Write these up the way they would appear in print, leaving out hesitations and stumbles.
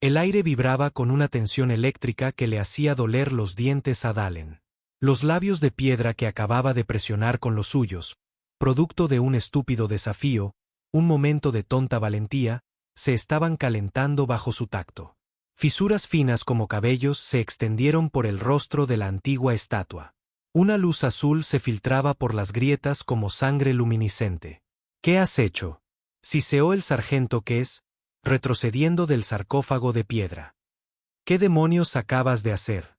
El aire vibraba con una tensión eléctrica que le hacía doler los dientes a Dalen. Los labios de piedra que acababa de presionar con los suyos, producto de un estúpido desafío, un momento de tonta valentía, se estaban calentando bajo su tacto. Fisuras finas como cabellos se extendieron por el rostro de la antigua estatua. Una luz azul se filtraba por las grietas como sangre luminiscente. ¿Qué has hecho?, siseó el sargento Kess, retrocediendo del sarcófago de piedra. ¿Qué demonios acabas de hacer?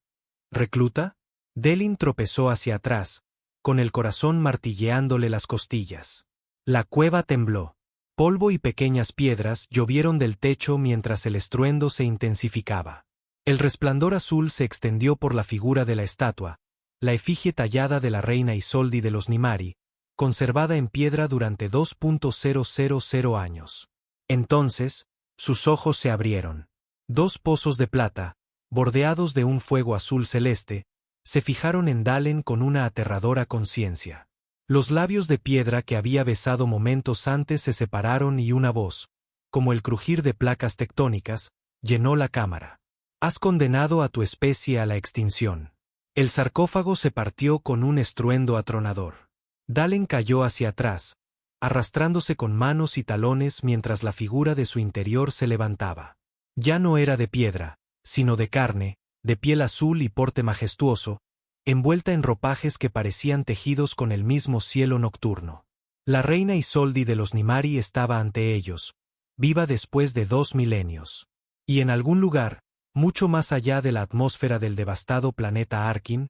¿Recluta? Delin tropezó hacia atrás, con el corazón martilleándole las costillas. La cueva tembló. Polvo y pequeñas piedras llovieron del techo mientras el estruendo se intensificaba. El resplandor azul se extendió por la figura de la estatua, la efigie tallada de la reina Isoldi de los Nimari, conservada en piedra durante 2.000 años. Entonces, sus ojos se abrieron. Dos pozos de plata, bordeados de un fuego azul celeste, se fijaron en Dalen con una aterradora conciencia. Los labios de piedra que había besado momentos antes se separaron y una voz, como el crujir de placas tectónicas, llenó la cámara. Has condenado a tu especie a la extinción. El sarcófago se partió con un estruendo atronador. Dalen cayó hacia atrás, arrastrándose con manos y talones mientras la figura de su interior se levantaba. Ya no era de piedra, sino de carne, de piel azul y porte majestuoso, envuelta en ropajes que parecían tejidos con el mismo cielo nocturno. La reina Isoldi de los Nimari estaba ante ellos, viva después de 2 milenios. Y en algún lugar, mucho más allá de la atmósfera del devastado planeta Arkin,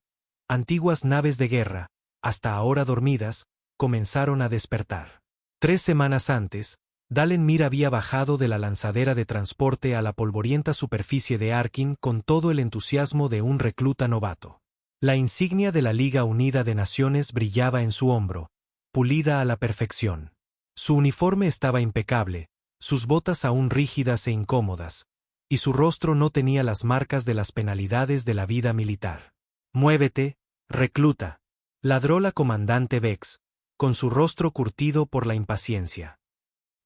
antiguas naves de guerra, hasta ahora dormidas, comenzaron a despertar. 3 semanas antes, Dalen Mir había bajado de la lanzadera de transporte a la polvorienta superficie de Arkin con todo el entusiasmo de un recluta novato. La insignia de la Liga Unida de Naciones brillaba en su hombro, pulida a la perfección. Su uniforme estaba impecable, sus botas aún rígidas e incómodas, y su rostro no tenía las marcas de las penalidades de la vida militar. «Muévete, recluta», ladró la comandante Vex, con su rostro curtido por la impaciencia.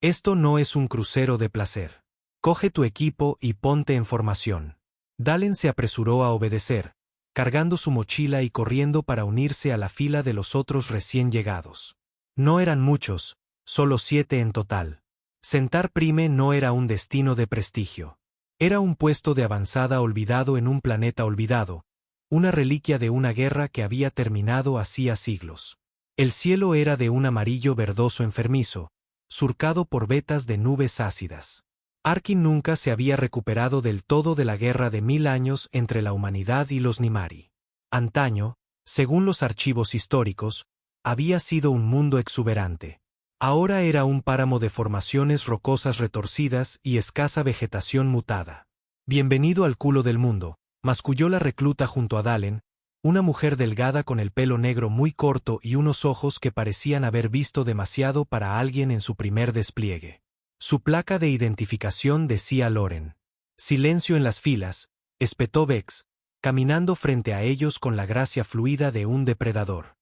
«Esto no es un crucero de placer. Coge tu equipo y ponte en formación». Dalen se apresuró a obedecer, cargando su mochila y corriendo para unirse a la fila de los otros recién llegados. No eran muchos, solo 7 en total. Sentar Prime no era un destino de prestigio. Era un puesto de avanzada olvidado en un planeta olvidado, una reliquia de una guerra que había terminado hacía siglos. El cielo era de un amarillo verdoso enfermizo, surcado por vetas de nubes ácidas. Arkin nunca se había recuperado del todo de la guerra de 1000 años entre la humanidad y los Nimari. Antaño, según los archivos históricos, había sido un mundo exuberante. Ahora era un páramo de formaciones rocosas retorcidas y escasa vegetación mutada. «Bienvenido al culo del mundo», masculló la recluta junto a Dalen, una mujer delgada con el pelo negro muy corto y unos ojos que parecían haber visto demasiado para alguien en su primer despliegue. Su placa de identificación decía Loren. «Silencio en las filas», espetó Vex, caminando frente a ellos con la gracia fluida de un depredador.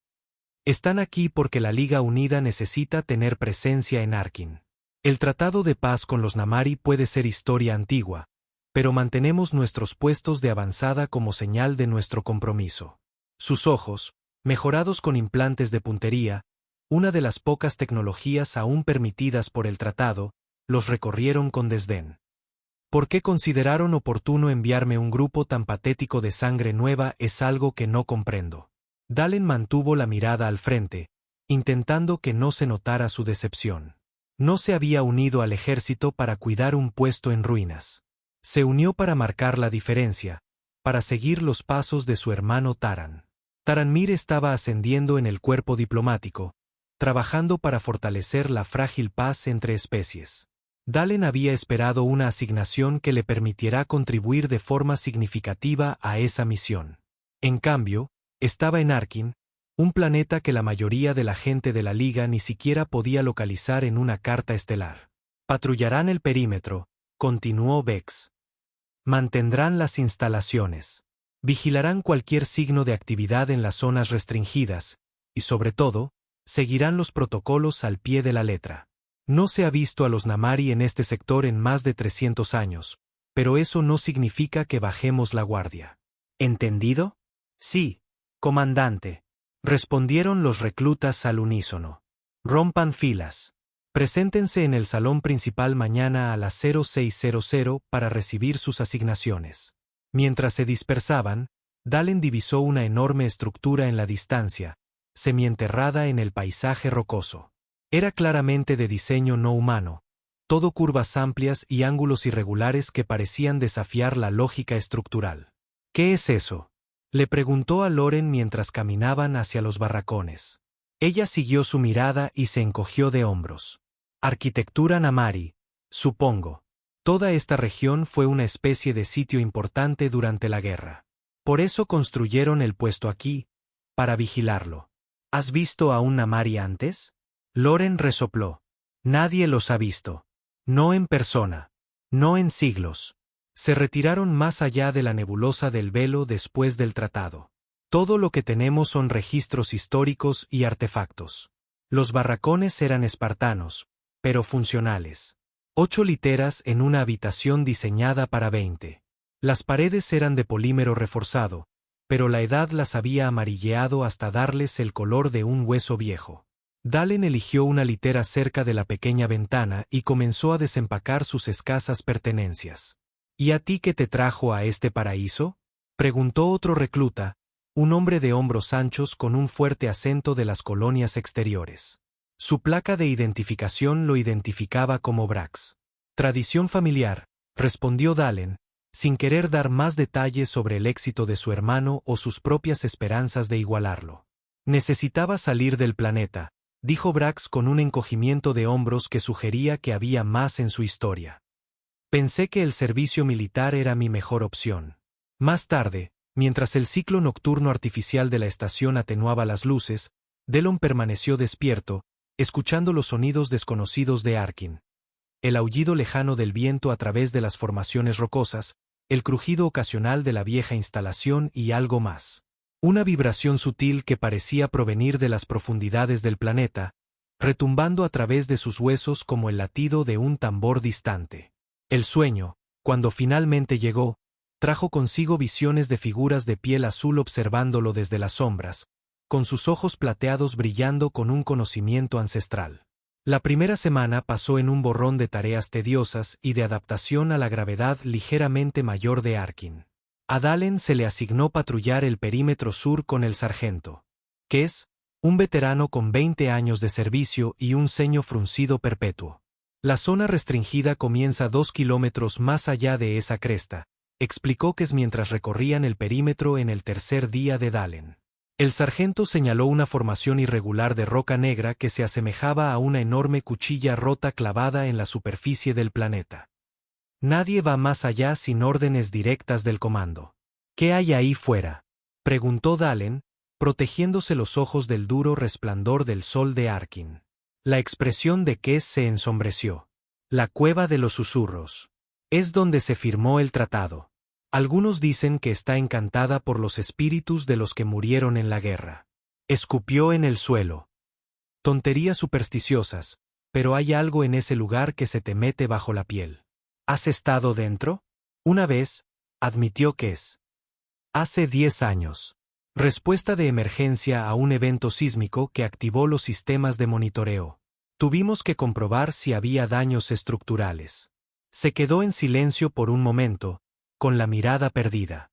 «Están aquí porque la Liga Unida necesita tener presencia en Arkin. El tratado de paz con los Namari puede ser historia antigua, pero mantenemos nuestros puestos de avanzada como señal de nuestro compromiso». Sus ojos, mejorados con implantes de puntería, una de las pocas tecnologías aún permitidas por el tratado, los recorrieron con desdén. ¿Por qué consideraron oportuno enviarme un grupo tan patético de sangre nueva? Es algo que no comprendo. Dalen mantuvo la mirada al frente, intentando que no se notara su decepción. No se había unido al ejército para cuidar un puesto en ruinas. Se unió para marcar la diferencia, para seguir los pasos de su hermano Taran. Taran Mir estaba ascendiendo en el cuerpo diplomático, trabajando para fortalecer la frágil paz entre especies. Dalen había esperado una asignación que le permitiera contribuir de forma significativa a esa misión. En cambio, estaba en Arkin, un planeta que la mayoría de la gente de la Liga ni siquiera podía localizar en una carta estelar. «Patrullarán el perímetro», continuó Vex. «Mantendrán las instalaciones. Vigilarán cualquier signo de actividad en las zonas restringidas, y sobre todo, seguirán los protocolos al pie de la letra. No se ha visto a los Namari en este sector en más de 300 años, pero eso no significa que bajemos la guardia. ¿Entendido? Sí, comandante, respondieron los reclutas al unísono. Rompan filas. Preséntense en el salón principal mañana a las 0600 para recibir sus asignaciones. Mientras se dispersaban, Dalen divisó una enorme estructura en la distancia, semienterrada en el paisaje rocoso. Era claramente de diseño no humano, todo curvas amplias y ángulos irregulares que parecían desafiar la lógica estructural. ¿Qué es eso?, le preguntó a Loren mientras caminaban hacia los barracones. Ella siguió su mirada y se encogió de hombros. Arquitectura Namari, supongo. Toda esta región fue una especie de sitio importante durante la guerra. Por eso construyeron el puesto aquí, para vigilarlo. ¿Has visto a un Namari antes? Loren resopló. Nadie los ha visto. No en persona. No en siglos. Se retiraron más allá de la nebulosa del velo después del tratado. Todo lo que tenemos son registros históricos y artefactos. Los barracones eran espartanos, pero funcionales. 8 literas en una habitación diseñada para 20. Las paredes eran de polímero reforzado, pero la edad las había amarilleado hasta darles el color de un hueso viejo. Dalen eligió una litera cerca de la pequeña ventana y comenzó a desempacar sus escasas pertenencias. ¿Y a ti qué te trajo a este paraíso?, preguntó otro recluta, un hombre de hombros anchos con un fuerte acento de las colonias exteriores. Su placa de identificación lo identificaba como Brax. Tradición familiar, respondió Dalen, sin querer dar más detalles sobre el éxito de su hermano o sus propias esperanzas de igualarlo. Necesitaba salir del planeta, dijo Brax con un encogimiento de hombros que sugería que había más en su historia. Pensé que el servicio militar era mi mejor opción. Más tarde, mientras el ciclo nocturno artificial de la estación atenuaba las luces, Delon permaneció despierto, escuchando los sonidos desconocidos de Arkin. El aullido lejano del viento a través de las formaciones rocosas, el crujido ocasional de la vieja instalación y algo más. Una vibración sutil que parecía provenir de las profundidades del planeta, retumbando a través de sus huesos como el latido de un tambor distante. El sueño, cuando finalmente llegó, trajo consigo visiones de figuras de piel azul observándolo desde las sombras, con sus ojos plateados brillando con un conocimiento ancestral. La primera semana pasó en un borrón de tareas tediosas y de adaptación a la gravedad ligeramente mayor de Arkin. A Dalen se le asignó patrullar el perímetro sur con el sargento Kes, un veterano con 20 años de servicio y un ceño fruncido perpetuo. La zona restringida comienza 2 kilómetros más allá de esa cresta, explicó Kes mientras recorrían el perímetro en el tercer día de Dalen. El sargento señaló una formación irregular de roca negra que se asemejaba a una enorme cuchilla rota clavada en la superficie del planeta. Nadie va más allá sin órdenes directas del comando. ¿Qué hay ahí fuera?, preguntó Dalen, protegiéndose los ojos del duro resplandor del sol de Arkin. La expresión de Kes se ensombreció. La cueva de los susurros. Es donde se firmó el tratado. Algunos dicen que está encantada por los espíritus de los que murieron en la guerra. Escupió en el suelo. Tonterías supersticiosas, pero hay algo en ese lugar que se te mete bajo la piel. ¿Has estado dentro? Una vez, admitió Kes. Hace 10 años. Respuesta de emergencia a un evento sísmico que activó los sistemas de monitoreo. Tuvimos que comprobar si había daños estructurales. Se quedó en silencio por un momento, con la mirada perdida.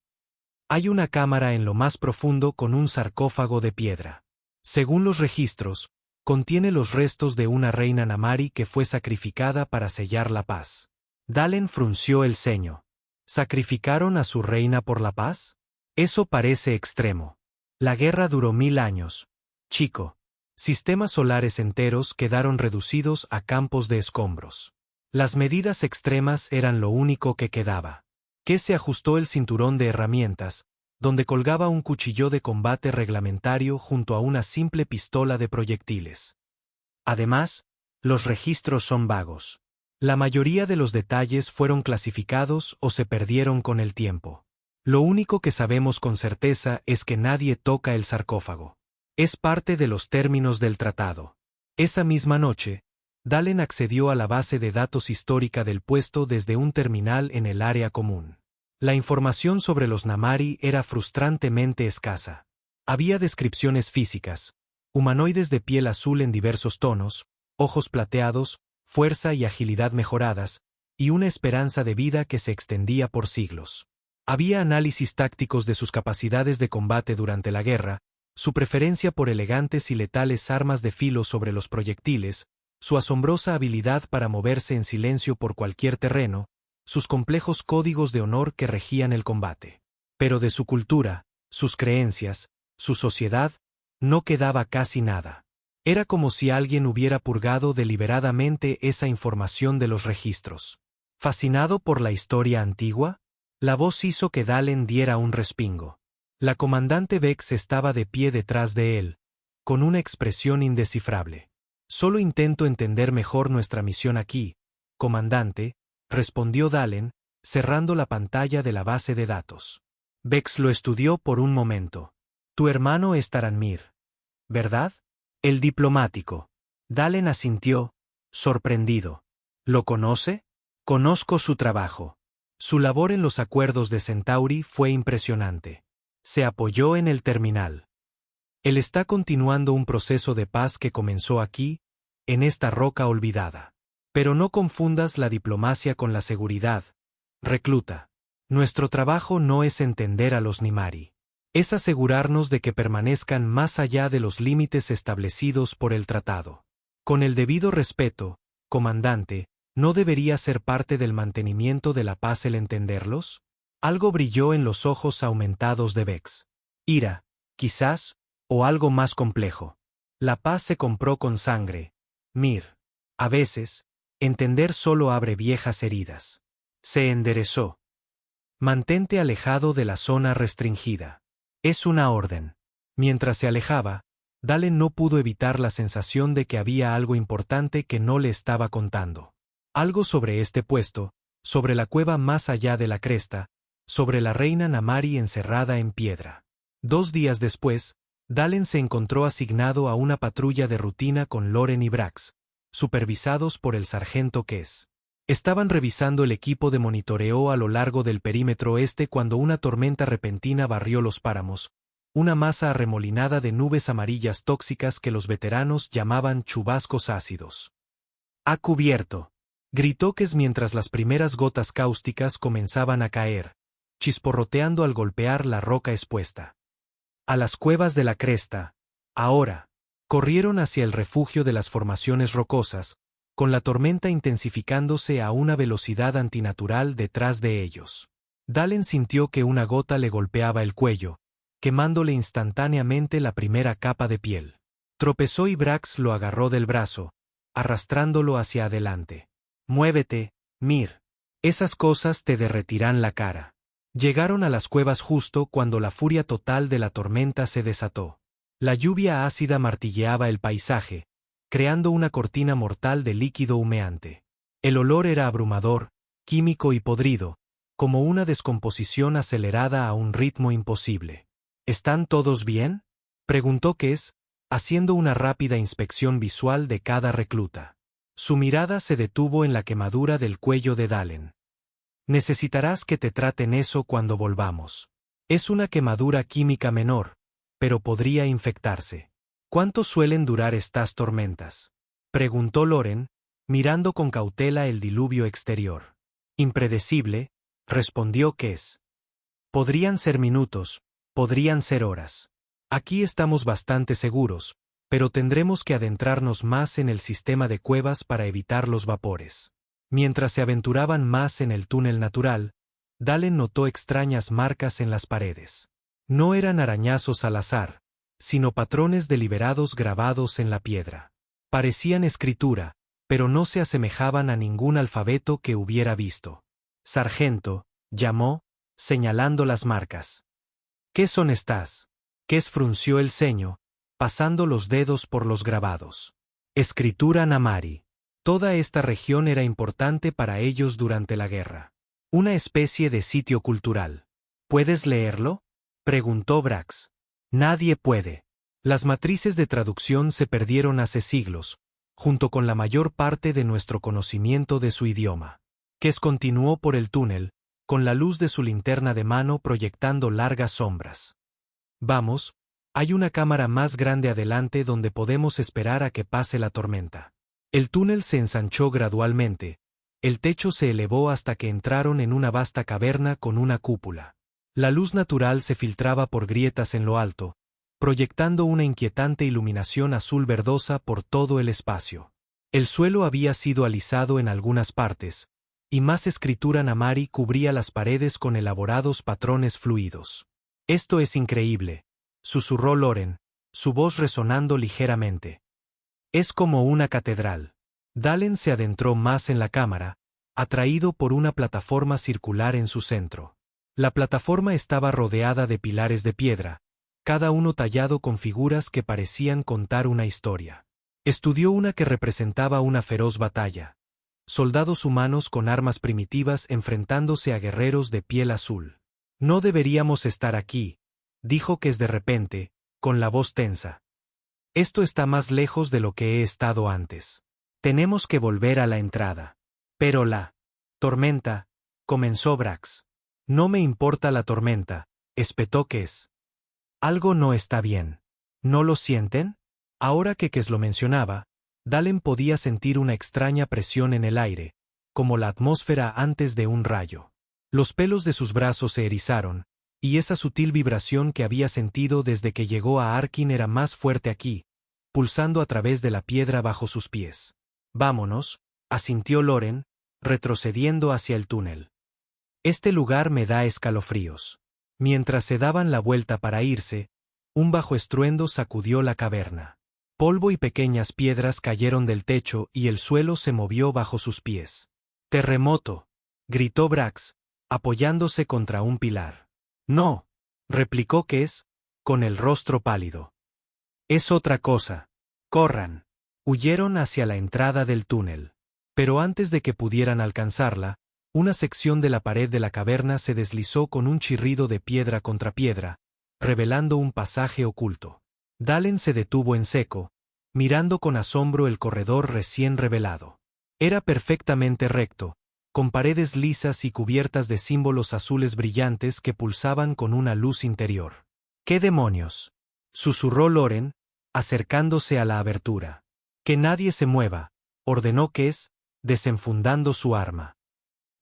Hay una cámara en lo más profundo con un sarcófago de piedra. Según los registros, contiene los restos de una reina Namari que fue sacrificada para sellar la paz. Dalen frunció el ceño. ¿Sacrificaron a su reina por la paz? Eso parece extremo. La guerra duró 1000 años. Chico. Sistemas solares enteros quedaron reducidos a campos de escombros. Las medidas extremas eran lo único que quedaba. Que se ajustó el cinturón de herramientas, donde colgaba un cuchillo de combate reglamentario junto a una simple pistola de proyectiles. Además, los registros son vagos. La mayoría de los detalles fueron clasificados o se perdieron con el tiempo. Lo único que sabemos con certeza es que nadie toca el sarcófago. Es parte de los términos del tratado. Esa misma noche, Dalen accedió a la base de datos histórica del puesto desde un terminal en el área común. La información sobre los Namari era frustrantemente escasa. Había descripciones físicas: humanoides de piel azul en diversos tonos, ojos plateados, fuerza y agilidad mejoradas, y una esperanza de vida que se extendía por siglos. Había análisis tácticos de sus capacidades de combate durante la guerra, su preferencia por elegantes y letales armas de filo sobre los proyectiles, su asombrosa habilidad para moverse en silencio por cualquier terreno, sus complejos códigos de honor que regían el combate. Pero de su cultura, sus creencias, su sociedad, no quedaba casi nada. Era como si alguien hubiera purgado deliberadamente esa información de los registros. ¿Fascinado por la historia antigua? La voz hizo que Dalen diera un respingo. La comandante Vex estaba de pie detrás de él, con una expresión indescifrable. Solo intento entender mejor nuestra misión aquí, comandante, respondió Dalen, cerrando la pantalla de la base de datos. Vex lo estudió por un momento. Tu hermano es Taranmir, ¿verdad? El diplomático. Dalen asintió, sorprendido. ¿Lo conoce? Conozco su trabajo. Su labor en los acuerdos de Centauri fue impresionante. Se apoyó en el terminal. Él está continuando un proceso de paz que comenzó aquí, en esta roca olvidada. Pero no confundas la diplomacia con la seguridad, recluta. Nuestro trabajo no es entender a los Nimari. Es asegurarnos de que permanezcan más allá de los límites establecidos por el tratado. Con el debido respeto, comandante, ¿no debería ser parte del mantenimiento de la paz el entenderlos? Algo brilló en los ojos aumentados de Vex. Ira, quizás, o algo más complejo. La paz se compró con sangre. Mir. A veces, entender solo abre viejas heridas. Se enderezó. Mantente alejado de la zona restringida. Es una orden. Mientras se alejaba, Dalen no pudo evitar la sensación de que había algo importante que no le estaba contando. Algo sobre este puesto, sobre la cueva más allá de la cresta, sobre la reina Namari encerrada en piedra. 2 días después, Dalen se encontró asignado a una patrulla de rutina con Loren y Brax, supervisados por el sargento Kess. Estaban revisando el equipo de monitoreo a lo largo del perímetro este cuando una tormenta repentina barrió los páramos, una masa arremolinada de nubes amarillas tóxicas que los veteranos llamaban chubascos ácidos. «¡Ha cubierto!», gritó Kess mientras las primeras gotas cáusticas comenzaban a caer, chisporroteando al golpear la roca expuesta. A las cuevas de la cresta, ahora. Corrieron hacia el refugio de las formaciones rocosas, con la tormenta intensificándose a una velocidad antinatural detrás de ellos. Dalen sintió que una gota le golpeaba el cuello, quemándole instantáneamente la primera capa de piel. Tropezó y Brax lo agarró del brazo, arrastrándolo hacia adelante. «Muévete, Mir. Esas cosas te derretirán la cara». Llegaron a las cuevas justo cuando la furia total de la tormenta se desató. La lluvia ácida martilleaba el paisaje, creando una cortina mortal de líquido humeante. El olor era abrumador, químico y podrido, como una descomposición acelerada a un ritmo imposible. ¿Están todos bien?, preguntó Kess, haciendo una rápida inspección visual de cada recluta. Su mirada se detuvo en la quemadura del cuello de Dalen. Necesitarás que te traten eso cuando volvamos. Es una quemadura química menor, pero podría infectarse. ¿Cuánto suelen durar estas tormentas?, preguntó Loren, mirando con cautela el diluvio exterior. Impredecible, respondió Kess. Podrían ser minutos, podrían ser horas. Aquí estamos bastante seguros, pero tendremos que adentrarnos más en el sistema de cuevas para evitar los vapores. Mientras se aventuraban más en el túnel natural, Dalen notó extrañas marcas en las paredes. No eran arañazos al azar, sino patrones deliberados grabados en la piedra. Parecían escritura, pero no se asemejaban a ningún alfabeto que hubiera visto. «Sargento», llamó, señalando las marcas. «¿Qué son estas?». Kess frunció el ceño, pasando los dedos por los grabados. «Escritura Namari». Toda esta región era importante para ellos durante la guerra. Una especie de sitio cultural. «¿Puedes leerlo?», preguntó Brax. «Nadie puede. Las matrices de traducción se perdieron hace siglos, junto con la mayor parte de nuestro conocimiento de su idioma. Kes continuó por el túnel, con la luz de su linterna de mano proyectando largas sombras. Vamos, hay una cámara más grande adelante donde podemos esperar a que pase la tormenta. El túnel se ensanchó gradualmente, el techo se elevó hasta que entraron en una vasta caverna con una cúpula. La luz natural se filtraba por grietas en lo alto, proyectando una inquietante iluminación azul verdosa por todo el espacio. El suelo había sido alisado en algunas partes, y más escritura Namari cubría las paredes con elaborados patrones fluidos. «Esto es increíble», susurró Loren, su voz resonando ligeramente. «Es como una catedral». Dalen se adentró más en la cámara, atraído por una plataforma circular en su centro. La plataforma estaba rodeada de pilares de piedra, cada uno tallado con figuras que parecían contar una historia. Estudió una que representaba una feroz batalla. Soldados humanos con armas primitivas enfrentándose a guerreros de piel azul. «No deberíamos estar aquí», dijo Kes de repente, con la voz tensa. «Esto está más lejos de lo que he estado antes. Tenemos que volver a la entrada». «Pero la tormenta», comenzó Brax. «No me importa la tormenta», espetó Kes. «Algo no está bien. ¿No lo sienten?». Ahora que Kes lo mencionaba, Dalen podía sentir una extraña presión en el aire, como la atmósfera antes de un rayo. Los pelos de sus brazos se erizaron, y esa sutil vibración que había sentido desde que llegó a Arkin era más fuerte aquí, pulsando a través de la piedra bajo sus pies. «Vámonos», asintió Loren, retrocediendo hacia el túnel. «Este lugar me da escalofríos». Mientras se daban la vuelta para irse, un bajo estruendo sacudió la caverna. Polvo y pequeñas piedras cayeron del techo y el suelo se movió bajo sus pies. «¡Terremoto!», gritó Brax, apoyándose contra un pilar. «No», replicó Kes, con el rostro pálido. «Es otra cosa. Corran». Huyeron hacia la entrada del túnel. Pero antes de que pudieran alcanzarla, una sección de la pared de la caverna se deslizó con un chirrido de piedra contra piedra, revelando un pasaje oculto. Dalen se detuvo en seco, mirando con asombro el corredor recién revelado. Era perfectamente recto, con paredes lisas y cubiertas de símbolos azules brillantes que pulsaban con una luz interior. «¿Qué demonios?», susurró Loren, acercándose a la abertura. «Que nadie se mueva», ordenó Kes, desenfundando su arma.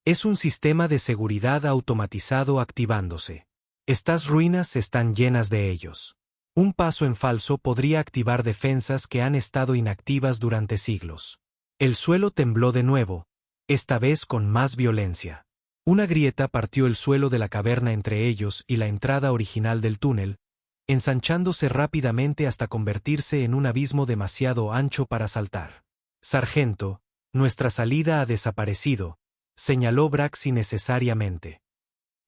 «Es un sistema de seguridad automatizado activándose. Estas ruinas están llenas de ellos. Un paso en falso podría activar defensas que han estado inactivas durante siglos». El suelo tembló de nuevo, esta vez con más violencia. Una grieta partió el suelo de la caverna entre ellos y la entrada original del túnel, ensanchándose rápidamente hasta convertirse en un abismo demasiado ancho para saltar. «Sargento, nuestra salida ha desaparecido», señaló Brax innecesariamente.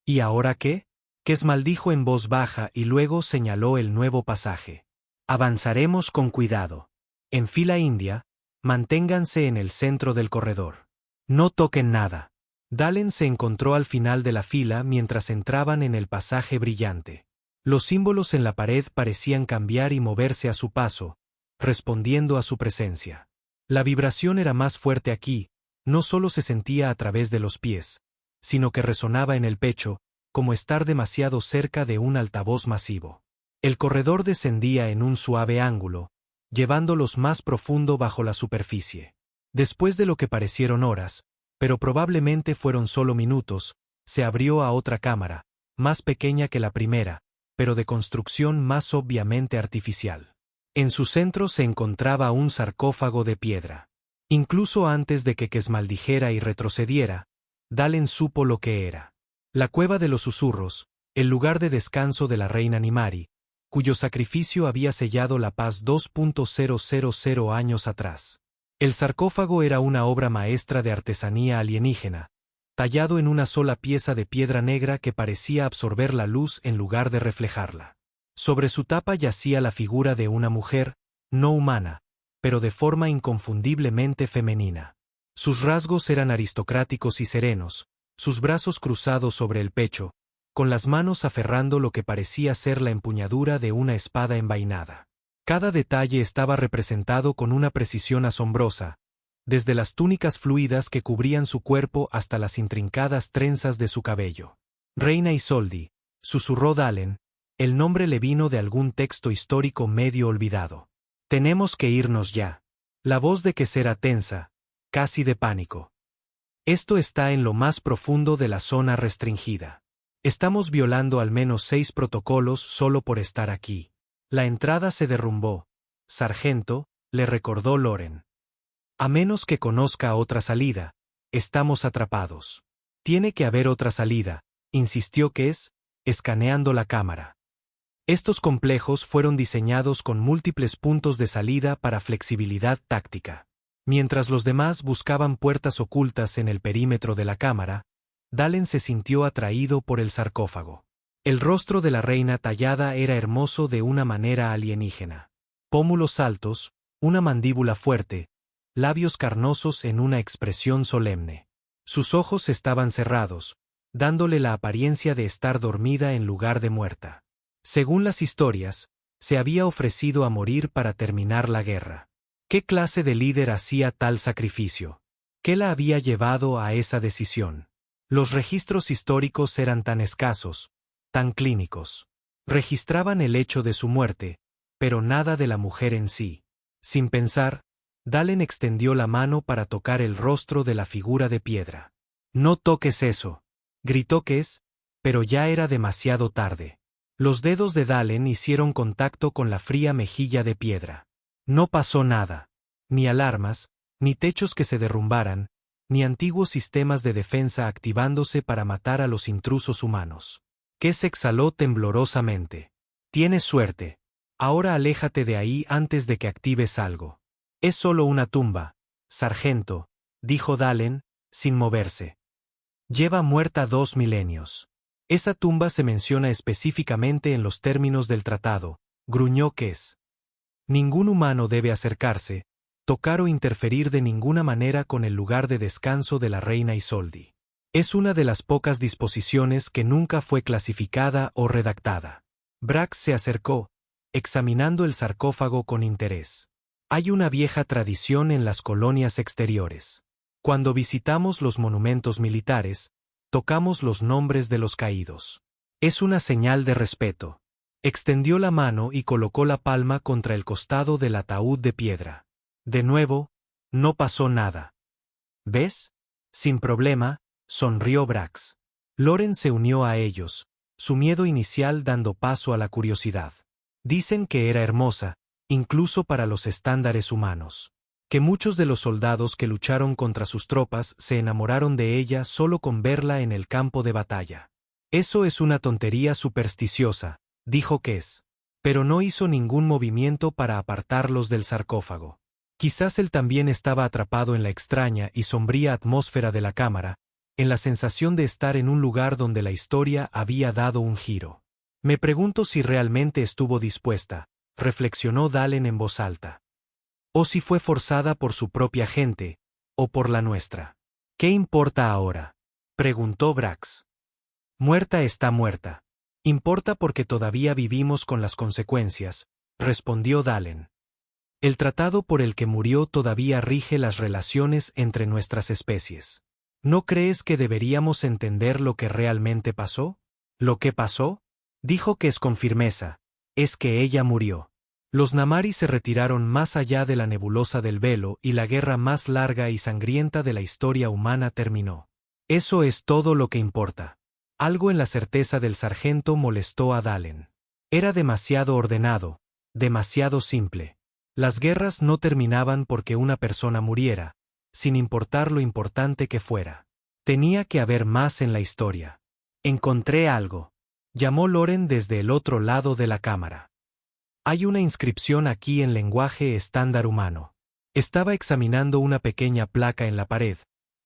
«¿Y ahora qué?», Kes maldijo en voz baja y luego señaló el nuevo pasaje. «Avanzaremos con cuidado. En fila india, manténganse en el centro del corredor. No toquen nada». Dalen se encontró al final de la fila mientras entraban en el pasaje brillante. Los símbolos en la pared parecían cambiar y moverse a su paso, respondiendo a su presencia. La vibración era más fuerte aquí, no solo se sentía a través de los pies, sino que resonaba en el pecho, como estar demasiado cerca de un altavoz masivo. El corredor descendía en un suave ángulo, llevándolos más profundo bajo la superficie. Después de lo que parecieron horas, pero probablemente fueron solo minutos, se abrió a otra cámara, más pequeña que la primera, pero de construcción más obviamente artificial. En su centro se encontraba un sarcófago de piedra. Incluso antes de que Kes maldijera y retrocediera, Dalen supo lo que era. La cueva de los susurros, el lugar de descanso de la reina Nimari, cuyo sacrificio había sellado la paz 2.000 años atrás. El sarcófago era una obra maestra de artesanía alienígena, tallado en una sola pieza de piedra negra que parecía absorber la luz en lugar de reflejarla. Sobre su tapa yacía la figura de una mujer, no humana, pero de forma inconfundiblemente femenina. Sus rasgos eran aristocráticos y serenos, sus brazos cruzados sobre el pecho, con las manos aferrando lo que parecía ser la empuñadura de una espada envainada. Cada detalle estaba representado con una precisión asombrosa, desde las túnicas fluidas que cubrían su cuerpo hasta las intrincadas trenzas de su cabello. Reina Isoldi, susurró Dalen, el nombre le vino de algún texto histórico medio olvidado. Tenemos que irnos ya. La voz de Keser era tensa, casi de pánico. Esto está en lo más profundo de la zona restringida. Estamos violando al menos 6 protocolos solo por estar aquí. La entrada se derrumbó. Sargento, le recordó Loren. A menos que conozca otra salida, estamos atrapados. Tiene que haber otra salida, insistió Kes, escaneando la cámara. Estos complejos fueron diseñados con múltiples puntos de salida para flexibilidad táctica. Mientras los demás buscaban puertas ocultas en el perímetro de la cámara, Dalen se sintió atraído por el sarcófago. El rostro de la reina tallada era hermoso de una manera alienígena. Pómulos altos, una mandíbula fuerte, labios carnosos en una expresión solemne. Sus ojos estaban cerrados, dándole la apariencia de estar dormida en lugar de muerta. Según las historias, se había ofrecido a morir para terminar la guerra. ¿Qué clase de líder hacía tal sacrificio? ¿Qué la había llevado a esa decisión? Los registros históricos eran tan escasos, tan clínicos. Registraban el hecho de su muerte, pero nada de la mujer en sí. Sin pensar, Dalen extendió la mano para tocar el rostro de la figura de piedra. «No toques eso», gritó Kes, pero ya era demasiado tarde. Los dedos de Dalen hicieron contacto con la fría mejilla de piedra. No pasó nada. Ni alarmas, ni techos que se derrumbaran, ni antiguos sistemas de defensa activándose para matar a los intrusos humanos. Kes exhaló temblorosamente. «Tienes suerte. Ahora aléjate de ahí antes de que actives algo». «Es solo una tumba, sargento», dijo Dalen, sin moverse. «Lleva muerta 2 milenios. Esa tumba se menciona específicamente en los términos del tratado», gruñó Kes. «Ningún humano debe acercarse, tocar o interferir de ninguna manera con el lugar de descanso de la reina Isoldi. Es una de las pocas disposiciones que nunca fue clasificada o redactada». Brax se acercó, examinando el sarcófago con interés. «Hay una vieja tradición en las colonias exteriores. Cuando visitamos los monumentos militares, tocamos los nombres de los caídos. Es una señal de respeto». Extendió la mano y colocó la palma contra el costado del ataúd de piedra. De nuevo, no pasó nada. «¿Ves? Sin problema», sonrió Brax. Loren se unió a ellos, su miedo inicial dando paso a la curiosidad. Dicen que era hermosa, incluso para los estándares humanos. Que muchos de los soldados que lucharon contra sus tropas se enamoraron de ella solo con verla en el campo de batalla. «Eso es una tontería supersticiosa», dijo Kes. Pero no hizo ningún movimiento para apartarlos del sarcófago. Quizás él también estaba atrapado en la extraña y sombría atmósfera de la cámara, en la sensación de estar en un lugar donde la historia había dado un giro. «Me pregunto si realmente estuvo dispuesta», reflexionó Dalen en voz alta. «O si fue forzada por su propia gente, o por la nuestra. ¿Qué importa ahora?», preguntó Brax. «Muerta está muerta. Importa porque todavía vivimos con las consecuencias», respondió Dalen. «El tratado por el que murió todavía rige las relaciones entre nuestras especies. ¿No crees que deberíamos entender lo que realmente pasó?» «¿Lo que pasó?», dijo Kes con firmeza, «es que ella murió. Los Namari se retiraron más allá de la nebulosa del velo y la guerra más larga y sangrienta de la historia humana terminó. Eso es todo lo que importa». Algo en la certeza del sargento molestó a Dalen. Era demasiado ordenado, demasiado simple. Las guerras no terminaban porque una persona muriera, sin importar lo importante que fuera. Tenía que haber más en la historia. «Encontré algo», llamó Loren desde el otro lado de la cámara. «Hay una inscripción aquí en lenguaje estándar humano». Estaba examinando una pequeña placa en la pared,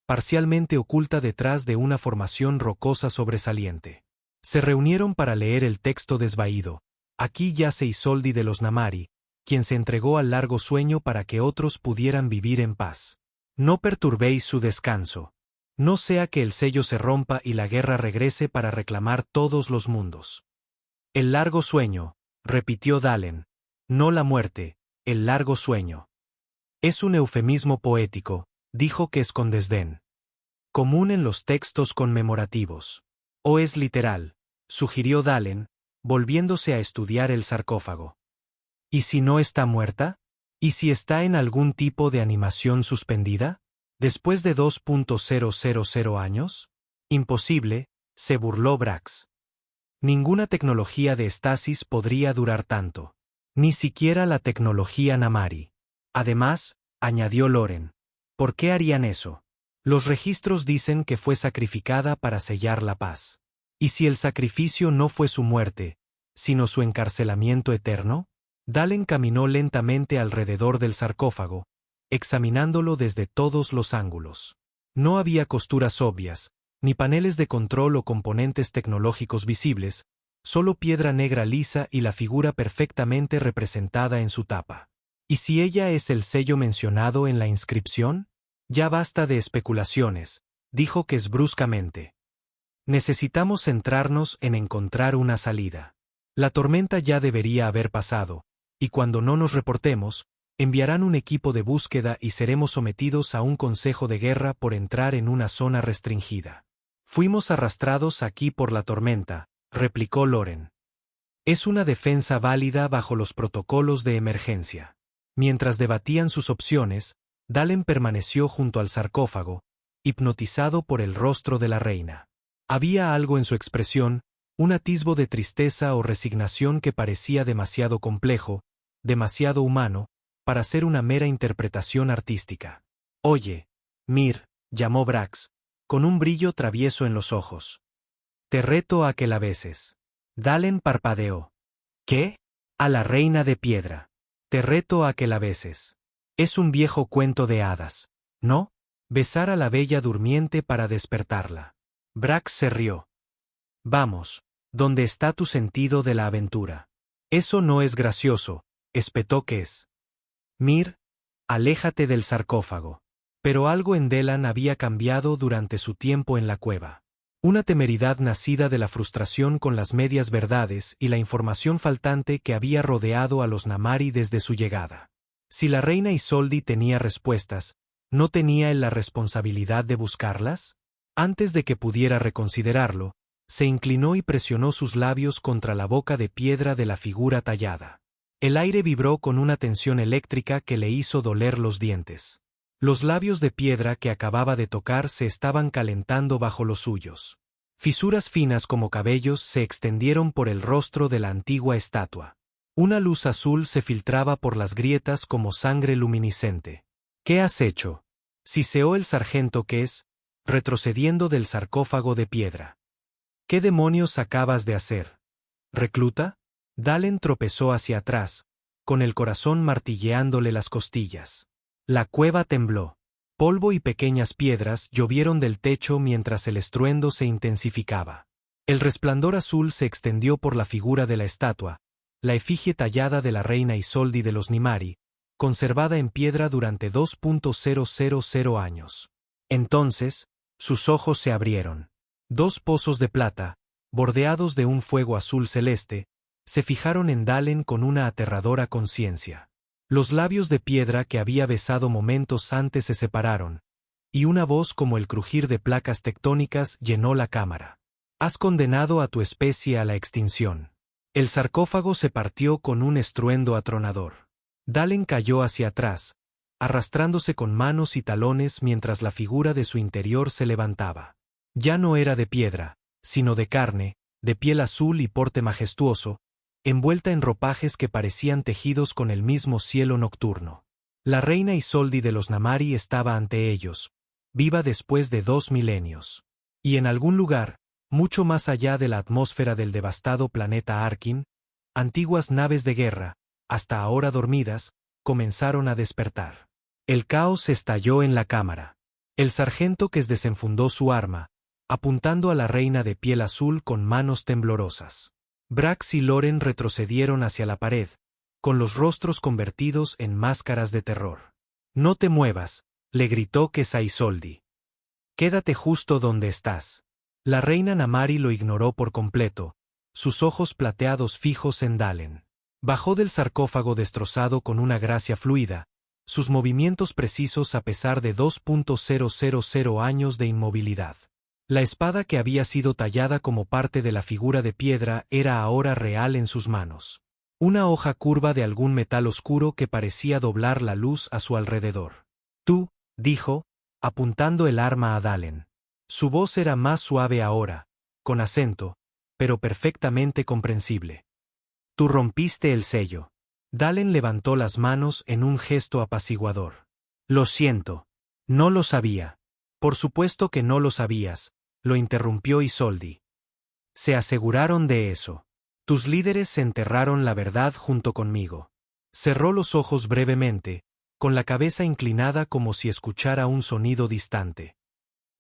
parcialmente oculta detrás de una formación rocosa sobresaliente. Se reunieron para leer el texto desvaído. «Aquí yace Isoldi de los Namari, quien se entregó al largo sueño para que otros pudieran vivir en paz. No perturbéis su descanso. No sea que el sello se rompa y la guerra regrese para reclamar todos los mundos». «El largo sueño», repitió Dalen. No la muerte, el largo sueño. Es un eufemismo poético, dijo que es con desdén. Común en los textos conmemorativos. O es literal, sugirió Dalen, volviéndose a estudiar el sarcófago. ¿Y si no está muerta? ¿Y si está en algún tipo de animación suspendida? ¿Después de 2.000 años? Imposible, se burló Brax. Ninguna tecnología de estasis podría durar tanto. Ni siquiera la tecnología Namari. Además, añadió Loren, ¿por qué harían eso? Los registros dicen que fue sacrificada para sellar la paz. ¿Y si el sacrificio no fue su muerte, sino su encarcelamiento eterno? Dalen caminó lentamente alrededor del sarcófago, examinándolo desde todos los ángulos. No había costuras obvias, ni paneles de control o componentes tecnológicos visibles, solo piedra negra lisa y la figura perfectamente representada en su tapa. ¿Y si ella es el sello mencionado en la inscripción? Ya basta de especulaciones, dijo Kes bruscamente. Necesitamos centrarnos en encontrar una salida. La tormenta ya debería haber pasado, y cuando no nos reportemos, enviarán un equipo de búsqueda y seremos sometidos a un consejo de guerra por entrar en una zona restringida. Fuimos arrastrados aquí por la tormenta, replicó Loren. Es una defensa válida bajo los protocolos de emergencia. Mientras debatían sus opciones, Dalen permaneció junto al sarcófago, hipnotizado por el rostro de la reina. Había algo en su expresión, un atisbo de tristeza o resignación que parecía demasiado complejo, demasiado humano, para ser una mera interpretación artística. Oye, Mir, llamó Brax, con un brillo travieso en los ojos. Te reto a que la beses. Dalen parpadeó. ¿Qué? A la reina de piedra. Te reto a que la beses. Es un viejo cuento de hadas, ¿no? Besar a la bella durmiente para despertarla. Brax se rió. Vamos, ¿dónde está tu sentido de la aventura? Eso no es gracioso, espetó Kes. Mir, aléjate del sarcófago. Pero algo en Delan había cambiado durante su tiempo en la cueva. Una temeridad nacida de la frustración con las medias verdades y la información faltante que había rodeado a los Namari desde su llegada. Si la reina Isoldi tenía respuestas, ¿no tenía él la responsabilidad de buscarlas? Antes de que pudiera reconsiderarlo, se inclinó y presionó sus labios contra la boca de piedra de la figura tallada. El aire vibró con una tensión eléctrica que le hizo doler los dientes. Los labios de piedra que acababa de tocar se estaban calentando bajo los suyos. Fisuras finas como cabellos se extendieron por el rostro de la antigua estatua. Una luz azul se filtraba por las grietas como sangre luminiscente. ¿Qué has hecho? Siseó el sargento Kes, retrocediendo del sarcófago de piedra. ¿Qué demonios acabas de hacer? ¿Recluta? Dalen tropezó hacia atrás, con el corazón martilleándole las costillas. La cueva tembló. Polvo y pequeñas piedras llovieron del techo mientras el estruendo se intensificaba. El resplandor azul se extendió por la figura de la estatua, la efigie tallada de la reina Isoldi de los Nimari, conservada en piedra durante 2.000 años. Entonces, sus ojos se abrieron. Dos pozos de plata, bordeados de un fuego azul celeste, se fijaron en Dalen con una aterradora conciencia. Los labios de piedra que había besado momentos antes se separaron, y una voz como el crujir de placas tectónicas llenó la cámara. Has condenado a tu especie a la extinción. El sarcófago se partió con un estruendo atronador. Dalen cayó hacia atrás, arrastrándose con manos y talones mientras la figura de su interior se levantaba. Ya no era de piedra, sino de carne, de piel azul y porte majestuoso, envuelta en ropajes que parecían tejidos con el mismo cielo nocturno. La reina Isoldi de los Namari estaba ante ellos, viva después de 2 milenios. Y en algún lugar, mucho más allá de la atmósfera del devastado planeta Arkin, antiguas naves de guerra, hasta ahora dormidas, comenzaron a despertar. El caos estalló en la cámara. El sargento Kes desenfundó su arma, apuntando a la reina de piel azul con manos temblorosas. Brax y Loren retrocedieron hacia la pared, con los rostros convertidos en máscaras de terror. No te muevas, le gritó Kes a Isoldi. Quédate justo donde estás. La reina Namari lo ignoró por completo, sus ojos plateados fijos en Dalen. Bajó del sarcófago destrozado con una gracia fluida, sus movimientos precisos a pesar de 2.000 años de inmovilidad. La espada que había sido tallada como parte de la figura de piedra era ahora real en sus manos. Una hoja curva de algún metal oscuro que parecía doblar la luz a su alrededor. Tú, dijo, apuntando el arma a Dalen. Su voz era más suave ahora, con acento, pero perfectamente comprensible. Tú rompiste el sello. Dalen levantó las manos en un gesto apaciguador. Lo siento. No lo sabía. Por supuesto que no lo sabías, lo interrumpió Isoldi. Se aseguraron de eso. Tus líderes se enterraron la verdad junto conmigo. Cerró los ojos brevemente, con la cabeza inclinada como si escuchara un sonido distante.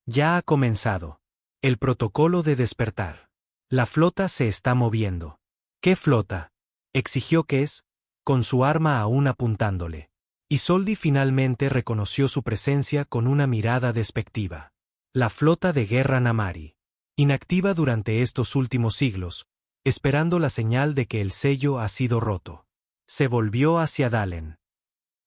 Ya ha comenzado. El protocolo de despertar. La flota se está moviendo. ¿Qué flota?, exigió Kes, con su arma aún apuntándole. Isoldi finalmente reconoció su presencia con una mirada despectiva. La flota de guerra Namari. Inactiva durante estos últimos siglos, esperando la señal de que el sello ha sido roto. Se volvió hacia Dalen.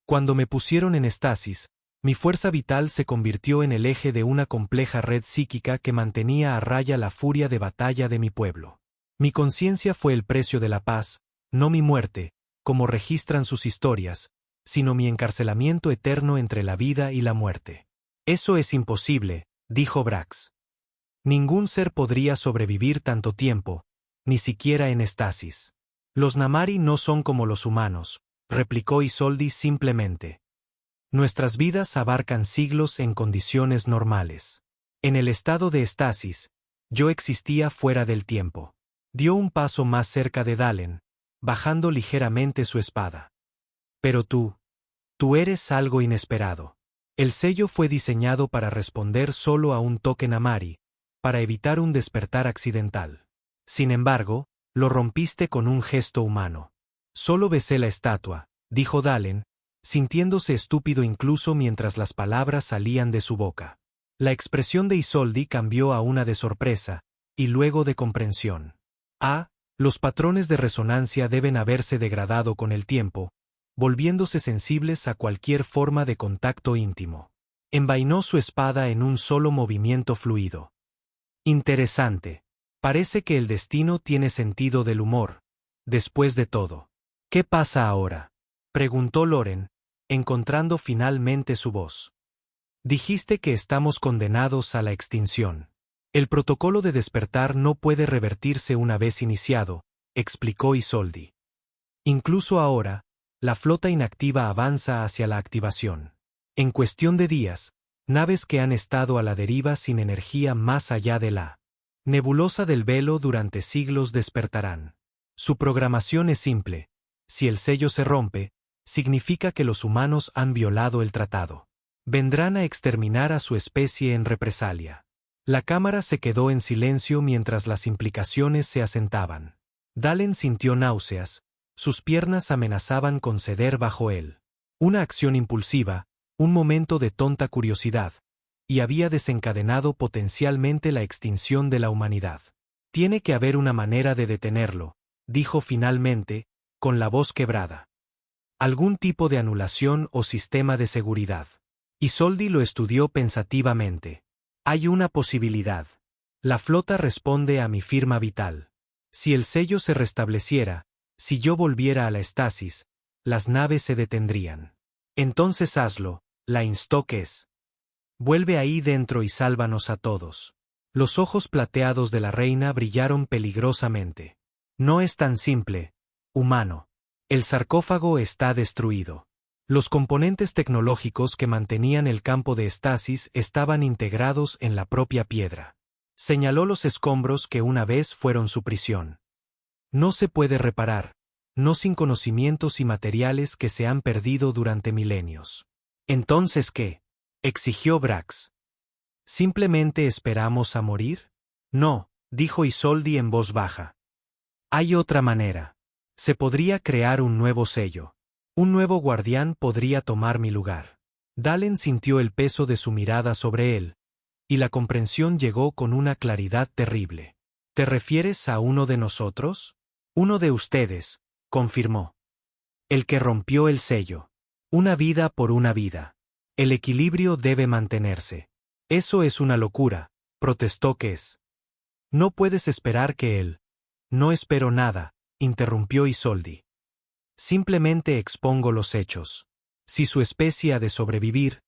Cuando me pusieron en estasis, mi fuerza vital se convirtió en el eje de una compleja red psíquica que mantenía a raya la furia de batalla de mi pueblo. Mi conciencia fue el precio de la paz, no mi muerte, como registran sus historias, sino mi encarcelamiento eterno entre la vida y la muerte. Eso es imposible, dijo Brax. Ningún ser podría sobrevivir tanto tiempo, ni siquiera en estasis. Los Namari no son como los humanos, replicó Isoldi simplemente. Nuestras vidas abarcan siglos en condiciones normales. En el estado de estasis, yo existía fuera del tiempo. Dio un paso más cerca de Dalen, bajando ligeramente su espada. Pero tú eres algo inesperado. El sello fue diseñado para responder solo a un toque Namari, para evitar un despertar accidental. Sin embargo, lo rompiste con un gesto humano. Solo besé la estatua, dijo Dalen, sintiéndose estúpido incluso mientras las palabras salían de su boca. La expresión de Isoldi cambió a una de sorpresa, y luego de comprensión. Los patrones de resonancia deben haberse degradado con el tiempo, volviéndose sensibles a cualquier forma de contacto íntimo. Envainó su espada en un solo movimiento fluido. Interesante. Parece que el destino tiene sentido del humor. Después de todo. ¿Qué pasa ahora?, preguntó Loren, encontrando finalmente su voz. Dijiste que estamos condenados a la extinción. El protocolo de despertar no puede revertirse una vez iniciado, explicó Isoldi. Incluso ahora, la flota inactiva avanza hacia la activación. En cuestión de días, naves que han estado a la deriva sin energía más allá de la nebulosa del velo durante siglos despertarán. Su programación es simple. Si el sello se rompe, significa que los humanos han violado el tratado. Vendrán a exterminar a su especie en represalia. La cámara se quedó en silencio mientras las implicaciones se asentaban. Dalen sintió náuseas, sus piernas amenazaban con ceder bajo él. Una acción impulsiva, un momento de tonta curiosidad, y había desencadenado potencialmente la extinción de la humanidad. Tiene que haber una manera de detenerlo, dijo finalmente, con la voz quebrada. Algún tipo de anulación o sistema de seguridad. Isoldi lo estudió pensativamente. Hay una posibilidad. La flota responde a mi firma vital. Si el sello se restableciera, si yo volviera a la estasis, las naves se detendrían. Entonces hazlo, la instó Kes. Vuelve ahí dentro y sálvanos a todos. Los ojos plateados de la reina brillaron peligrosamente. No es tan simple, humano. El sarcófago está destruido. Los componentes tecnológicos que mantenían el campo de estasis estaban integrados en la propia piedra. Señaló los escombros que una vez fueron su prisión. No se puede reparar, no sin conocimientos y materiales que se han perdido durante milenios. ¿Entonces qué?, exigió Brax. ¿Simplemente esperamos a morir? No, dijo Isoldi en voz baja. Hay otra manera. Se podría crear un nuevo sello. Un nuevo guardián podría tomar mi lugar. Dalen sintió el peso de su mirada sobre él, y la comprensión llegó con una claridad terrible. ¿Te refieres a uno de nosotros? Uno de ustedes, confirmó. El que rompió el sello. Una vida por una vida. El equilibrio debe mantenerse. Eso es una locura, protestó Kes. No puedes esperar que él. No espero nada, interrumpió Isoldi. Simplemente expongo los hechos. Si su especie ha de sobrevivir,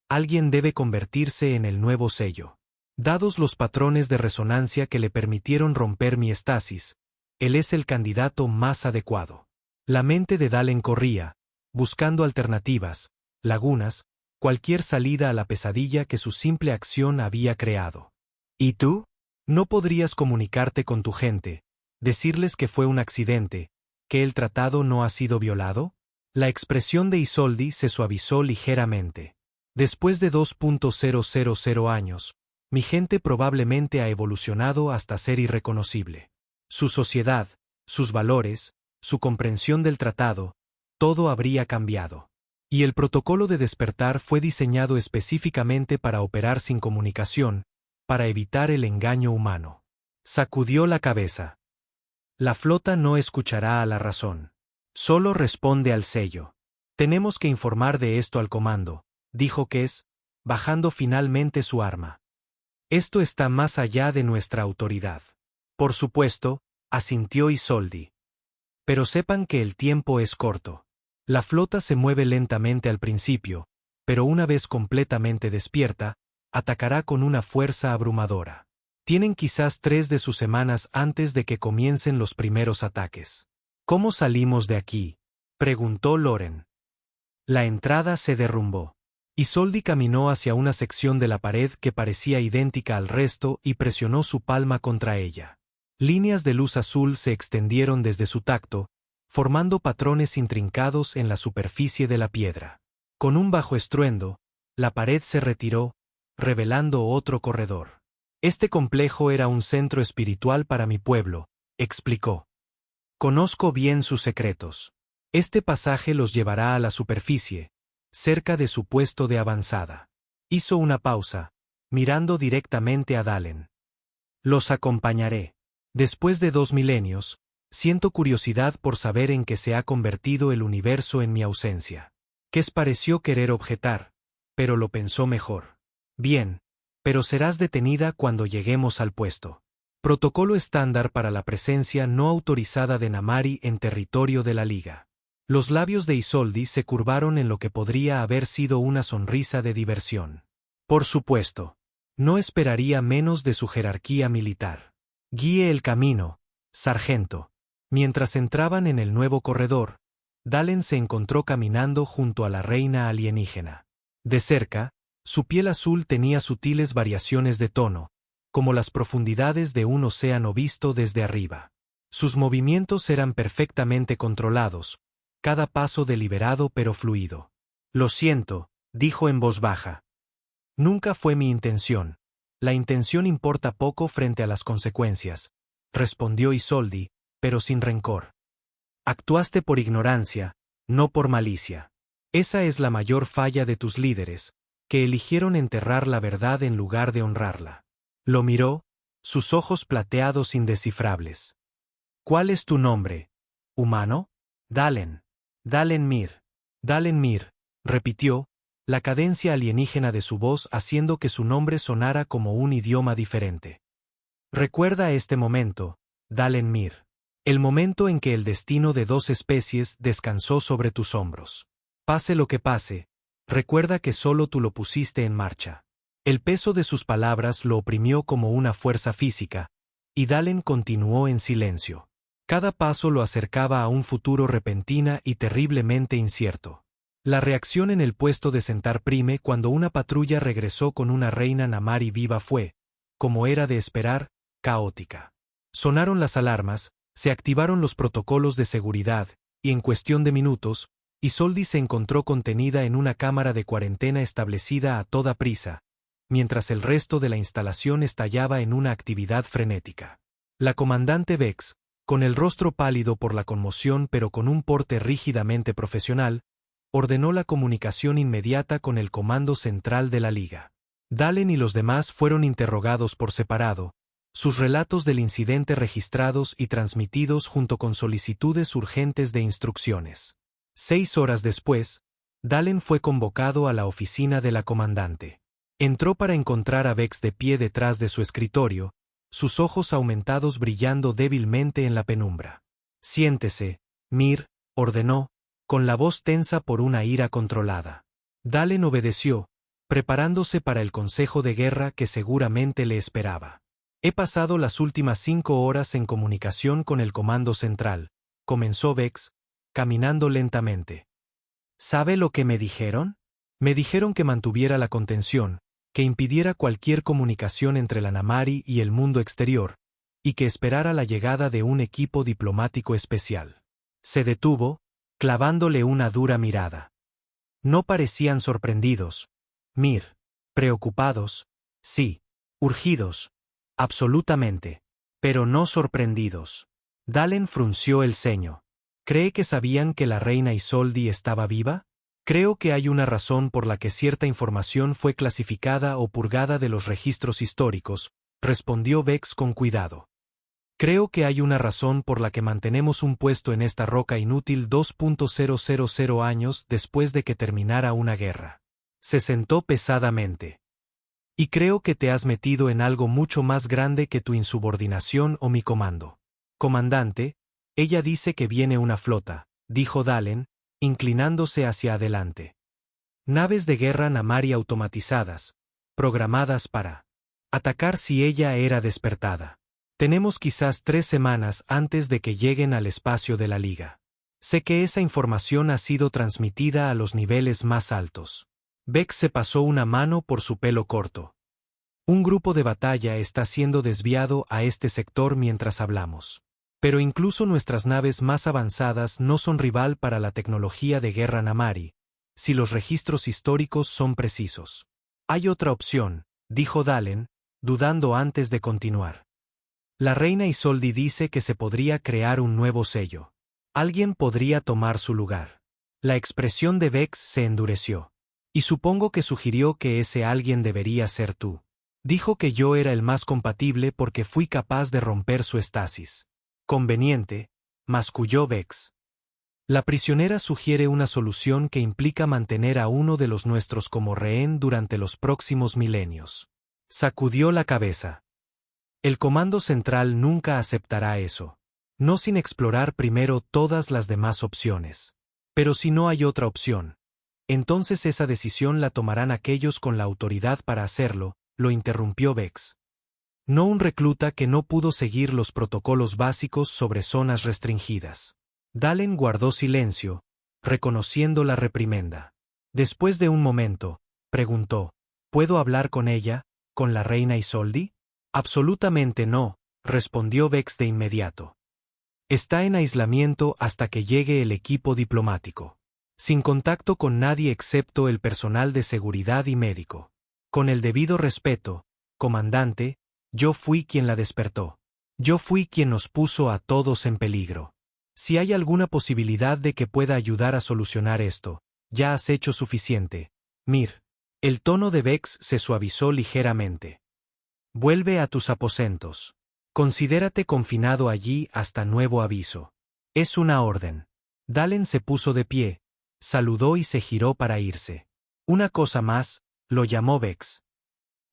alguien debe convertirse en el nuevo sello. Dados los patrones de resonancia que le permitieron romper mi estasis, él es el candidato más adecuado. La mente de Dalen corría, buscando alternativas, lagunas, cualquier salida a la pesadilla que su simple acción había creado. ¿Y tú? ¿No podrías comunicarte con tu gente, decirles que fue un accidente, que el tratado no ha sido violado? La expresión de Isoldi se suavizó ligeramente. Después de 2.000 años, mi gente probablemente ha evolucionado hasta ser irreconocible. Su sociedad, sus valores, su comprensión del tratado, todo habría cambiado. Y el protocolo de despertar fue diseñado específicamente para operar sin comunicación, para evitar el engaño humano. Sacudió la cabeza. La flota no escuchará a la razón. Solo responde al sello. Tenemos que informar de esto al comando, dijo Kes, bajando finalmente su arma. Esto está más allá de nuestra autoridad. Por supuesto, asintió Isoldi. Pero sepan que el tiempo es corto. La flota se mueve lentamente al principio, pero una vez completamente despierta, atacará con una fuerza abrumadora. Tienen quizás 3 de sus semanas antes de que comiencen los primeros ataques. ¿Cómo salimos de aquí?, preguntó Loren. La entrada se derrumbó. Isoldi caminó hacia una sección de la pared que parecía idéntica al resto y presionó su palma contra ella. Líneas de luz azul se extendieron desde su tacto, formando patrones intrincados en la superficie de la piedra. Con un bajo estruendo, la pared se retiró, revelando otro corredor. Este complejo era un centro espiritual para mi pueblo, explicó. Conozco bien sus secretos. Este pasaje los llevará a la superficie, cerca de su puesto de avanzada. Hizo una pausa, mirando directamente a Dalen. Los acompañaré. Después de 2 milenios, siento curiosidad por saber en qué se ha convertido el universo en mi ausencia. Kes pareció querer objetar, pero lo pensó mejor. Bien, pero serás detenida cuando lleguemos al puesto. Protocolo estándar para la presencia no autorizada de Namari en territorio de la Liga. Los labios de Isoldi se curvaron en lo que podría haber sido una sonrisa de diversión. Por supuesto. No esperaría menos de su jerarquía militar. Guíe el camino, sargento. Mientras entraban en el nuevo corredor, Dalen se encontró caminando junto a la reina alienígena. De cerca, su piel azul tenía sutiles variaciones de tono, como las profundidades de un océano visto desde arriba. Sus movimientos eran perfectamente controlados, cada paso deliberado pero fluido. Lo siento, dijo en voz baja. Nunca fue mi intención. La intención importa poco frente a las consecuencias, respondió Isoldi, pero sin rencor. Actuaste por ignorancia, no por malicia. Esa es la mayor falla de tus líderes, que eligieron enterrar la verdad en lugar de honrarla. Lo miró, sus ojos plateados indescifrables. ¿Cuál es tu nombre? ¿Humano? Dalen. Dalen Mir. Dalen Mir, repitió, la cadencia alienígena de su voz haciendo que su nombre sonara como un idioma diferente. Recuerda este momento, Dalen Mir. El momento en que el destino de 2 especies descansó sobre tus hombros. Pase lo que pase, recuerda que solo tú lo pusiste en marcha. El peso de sus palabras lo oprimió como una fuerza física, y Dalen continuó en silencio. Cada paso lo acercaba a un futuro repentina y terriblemente incierto. La reacción en el puesto de sentar prime cuando una patrulla regresó con una reina Namari viva fue, como era de esperar, caótica. Sonaron las alarmas, se activaron los protocolos de seguridad, y en cuestión de minutos, Isoldi se encontró contenida en una cámara de cuarentena establecida a toda prisa, mientras el resto de la instalación estallaba en una actividad frenética. La comandante Vex, con el rostro pálido por la conmoción pero con un porte rígidamente profesional, ordenó la comunicación inmediata con el comando central de la Liga. Dalen y los demás fueron interrogados por separado, sus relatos del incidente registrados y transmitidos junto con solicitudes urgentes de instrucciones. 6 horas después, Dalen fue convocado a la oficina de la comandante. Entró para encontrar a Vex de pie detrás de su escritorio, sus ojos aumentados brillando débilmente en la penumbra. «Siéntese, Mir», ordenó, con la voz tensa por una ira controlada. Dalen obedeció, preparándose para el consejo de guerra que seguramente le esperaba. «He pasado las últimas 5 horas en comunicación con el Comando Central», comenzó Vex, caminando lentamente. «¿Sabe lo que me dijeron? Me dijeron que mantuviera la contención, que impidiera cualquier comunicación entre la Namari y el mundo exterior, y que esperara la llegada de un equipo diplomático especial». Se detuvo, clavándole una dura mirada. No parecían sorprendidos, Mir. Preocupados, sí. Urgidos, absolutamente. Pero no sorprendidos. Dalen frunció el ceño. ¿Cree que sabían que la reina Isoldi estaba viva? Creo que hay una razón por la que cierta información fue clasificada o purgada de los registros históricos, respondió Vex con cuidado. Creo que hay una razón por la que mantenemos un puesto en esta roca inútil 2.000 años después de que terminara una guerra. Se sentó pesadamente. Y creo que te has metido en algo mucho más grande que tu insubordinación o mi comando. Comandante, ella dice que viene una flota, dijo Dalen, inclinándose hacia adelante. Naves de guerra Namari automatizadas, programadas para atacar si ella era despertada. Tenemos quizás 3 semanas antes de que lleguen al espacio de la Liga. Sé que esa información ha sido transmitida a los niveles más altos. Vex se pasó una mano por su pelo corto. Un grupo de batalla está siendo desviado a este sector mientras hablamos. Pero incluso nuestras naves más avanzadas no son rival para la tecnología de guerra Namari, si los registros históricos son precisos. Hay otra opción, dijo Dalen, dudando antes de continuar. La reina Isoldi dice que se podría crear un nuevo sello. Alguien podría tomar su lugar. La expresión de Vex se endureció. Y supongo que sugirió que ese alguien debería ser tú. Dijo que yo era el más compatible porque fui capaz de romper su estasis. Conveniente, masculló Vex. La prisionera sugiere una solución que implica mantener a uno de los nuestros como rehén durante los próximos milenios. Sacudió la cabeza. El Comando Central nunca aceptará eso. No sin explorar primero todas las demás opciones. Pero si no hay otra opción, entonces esa decisión la tomarán aquellos con la autoridad para hacerlo, lo interrumpió Vex. No un recluta que no pudo seguir los protocolos básicos sobre zonas restringidas. Dalen guardó silencio, reconociendo la reprimenda. Después de un momento, preguntó, ¿puedo hablar con ella, con la reina Isoldi? Absolutamente no, respondió Vex de inmediato. Está en aislamiento hasta que llegue el equipo diplomático. Sin contacto con nadie excepto el personal de seguridad y médico. Con el debido respeto, comandante, yo fui quien la despertó. Yo fui quien nos puso a todos en peligro. Si hay alguna posibilidad de que pueda ayudar a solucionar esto, ya has hecho suficiente, Mir. El tono de Vex se suavizó ligeramente. Vuelve a tus aposentos. Considérate confinado allí hasta nuevo aviso. Es una orden. Dalen se puso de pie, saludó y se giró para irse. Una cosa más, lo llamó Vex.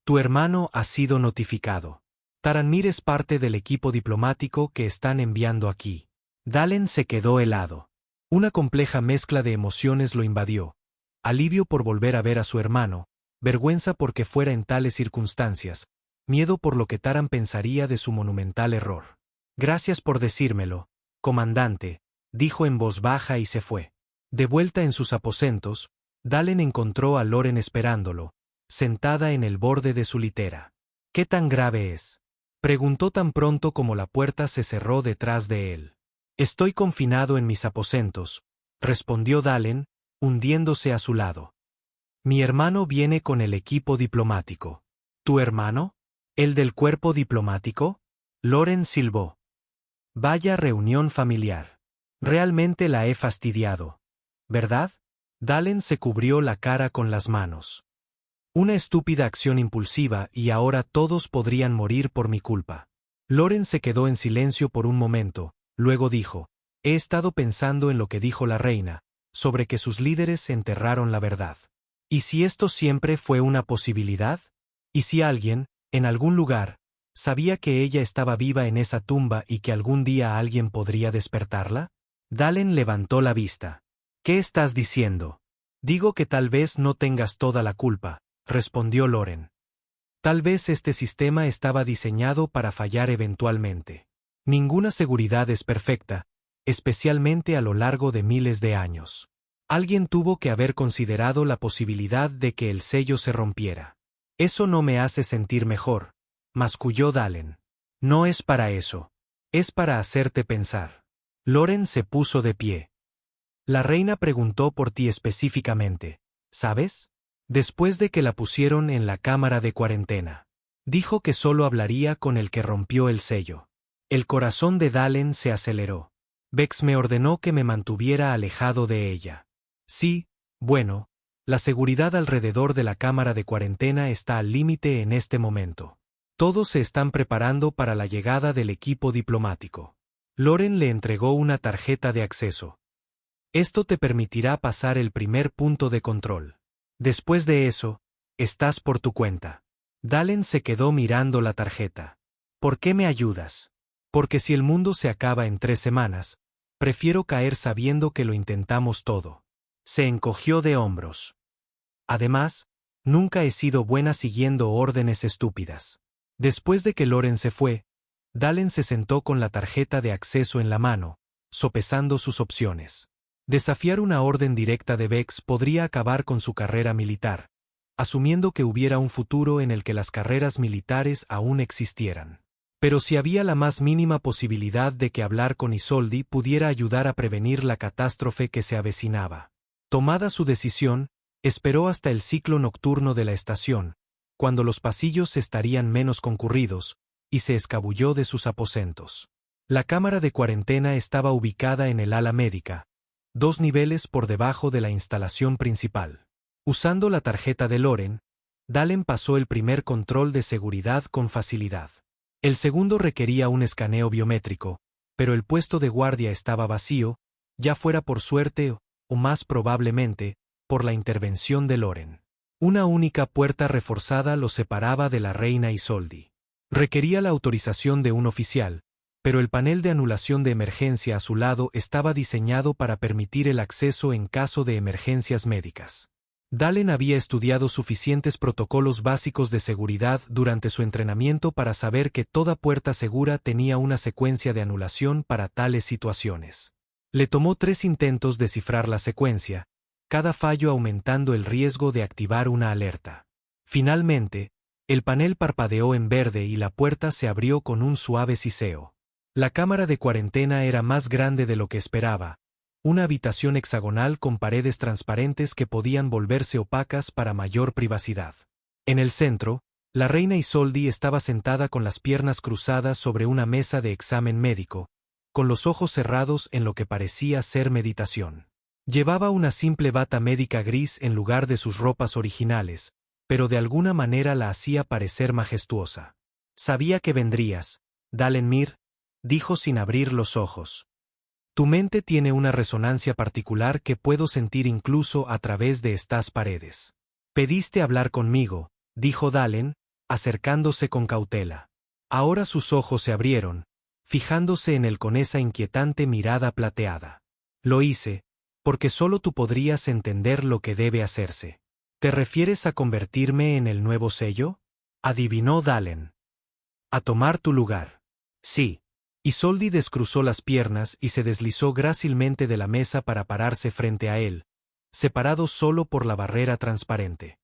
Tu hermano ha sido notificado. Taranmir es parte del equipo diplomático que están enviando aquí. Dalen se quedó helado. Una compleja mezcla de emociones lo invadió. Alivio por volver a ver a su hermano, vergüenza porque fuera en tales circunstancias, miedo por lo que Taran pensaría de su monumental error. Gracias por decírmelo, comandante, dijo en voz baja y se fue. De vuelta en sus aposentos, Dalen encontró a Loren esperándolo, sentada en el borde de su litera. ¿Qué tan grave es? Preguntó tan pronto como la puerta se cerró detrás de él. Estoy confinado en mis aposentos, respondió Dalen, hundiéndose a su lado. Mi hermano viene con el equipo diplomático. ¿Tu hermano? ¿El del cuerpo diplomático? Loren silbó. Vaya reunión familiar. Realmente la he fastidiado. ¿Verdad? Dalen se cubrió la cara con las manos. Una estúpida acción impulsiva y ahora todos podrían morir por mi culpa. Loren se quedó en silencio por un momento, luego dijo, he estado pensando en lo que dijo la reina, sobre que sus líderes enterraron la verdad. ¿Y si esto siempre fue una posibilidad? ¿Y si alguien, en algún lugar, sabía que ella estaba viva en esa tumba y que algún día alguien podría despertarla? Dalen levantó la vista. ¿Qué estás diciendo? Digo que tal vez no tengas toda la culpa, respondió Loren. Tal vez este sistema estaba diseñado para fallar eventualmente. Ninguna seguridad es perfecta, especialmente a lo largo de miles de años. Alguien tuvo que haber considerado la posibilidad de que el sello se rompiera. Eso no me hace sentir mejor, masculló Dalen. No es para eso. Es para hacerte pensar. Loren se puso de pie. La reina preguntó por ti específicamente, ¿sabes? Después de que la pusieron en la cámara de cuarentena. Dijo que solo hablaría con el que rompió el sello. El corazón de Dalen se aceleró. Vex me ordenó que me mantuviera alejado de ella. Sí, bueno, la seguridad alrededor de la cámara de cuarentena está al límite en este momento. Todos se están preparando para la llegada del equipo diplomático. Loren le entregó una tarjeta de acceso. Esto te permitirá pasar el primer punto de control. Después de eso, estás por tu cuenta. Dalen se quedó mirando la tarjeta. ¿Por qué me ayudas? Porque si el mundo se acaba en 3 semanas, prefiero caer sabiendo que lo intentamos todo. Se encogió de hombros. Además, nunca he sido buena siguiendo órdenes estúpidas. Después de que Loren se fue, Dalen se sentó con la tarjeta de acceso en la mano, sopesando sus opciones. Desafiar una orden directa de Vex podría acabar con su carrera militar, asumiendo que hubiera un futuro en el que las carreras militares aún existieran. Pero si había la más mínima posibilidad de que hablar con Isoldi pudiera ayudar a prevenir la catástrofe que se avecinaba. Tomada su decisión, esperó hasta el ciclo nocturno de la estación, cuando los pasillos estarían menos concurridos, y se escabulló de sus aposentos. La cámara de cuarentena estaba ubicada en el ala médica, 2 niveles por debajo de la instalación principal. Usando la tarjeta de Loren, Dalen pasó el primer control de seguridad con facilidad. El segundo requería un escaneo biométrico, pero el puesto de guardia estaba vacío, ya fuera por suerte o más probablemente, por la intervención de Loren. Una única puerta reforzada lo separaba de la reina Isoldi. Requería la autorización de un oficial, pero el panel de anulación de emergencia a su lado estaba diseñado para permitir el acceso en caso de emergencias médicas. Dalen había estudiado suficientes protocolos básicos de seguridad durante su entrenamiento para saber que toda puerta segura tenía una secuencia de anulación para tales situaciones. Le tomó 3 intentos descifrar la secuencia, cada fallo aumentando el riesgo de activar una alerta. Finalmente, el panel parpadeó en verde y la puerta se abrió con un suave siseo. La cámara de cuarentena era más grande de lo que esperaba, una habitación hexagonal con paredes transparentes que podían volverse opacas para mayor privacidad. En el centro, la reina Isoldi estaba sentada con las piernas cruzadas sobre una mesa de examen médico, con los ojos cerrados en lo que parecía ser meditación. Llevaba una simple bata médica gris en lugar de sus ropas originales, pero de alguna manera la hacía parecer majestuosa. Sabía que vendrías, Dalen Mir, dijo sin abrir los ojos. Tu mente tiene una resonancia particular que puedo sentir incluso a través de estas paredes. Pediste hablar conmigo, dijo Dalen, acercándose con cautela. Ahora sus ojos se abrieron, fijándose en él con esa inquietante mirada plateada. Lo hice, porque solo tú podrías entender lo que debe hacerse. ¿Te refieres a convertirme en el nuevo sello? Adivinó Dalen. A tomar tu lugar. Sí. Isoldi descruzó las piernas y se deslizó grácilmente de la mesa para pararse frente a él, separado solo por la barrera transparente.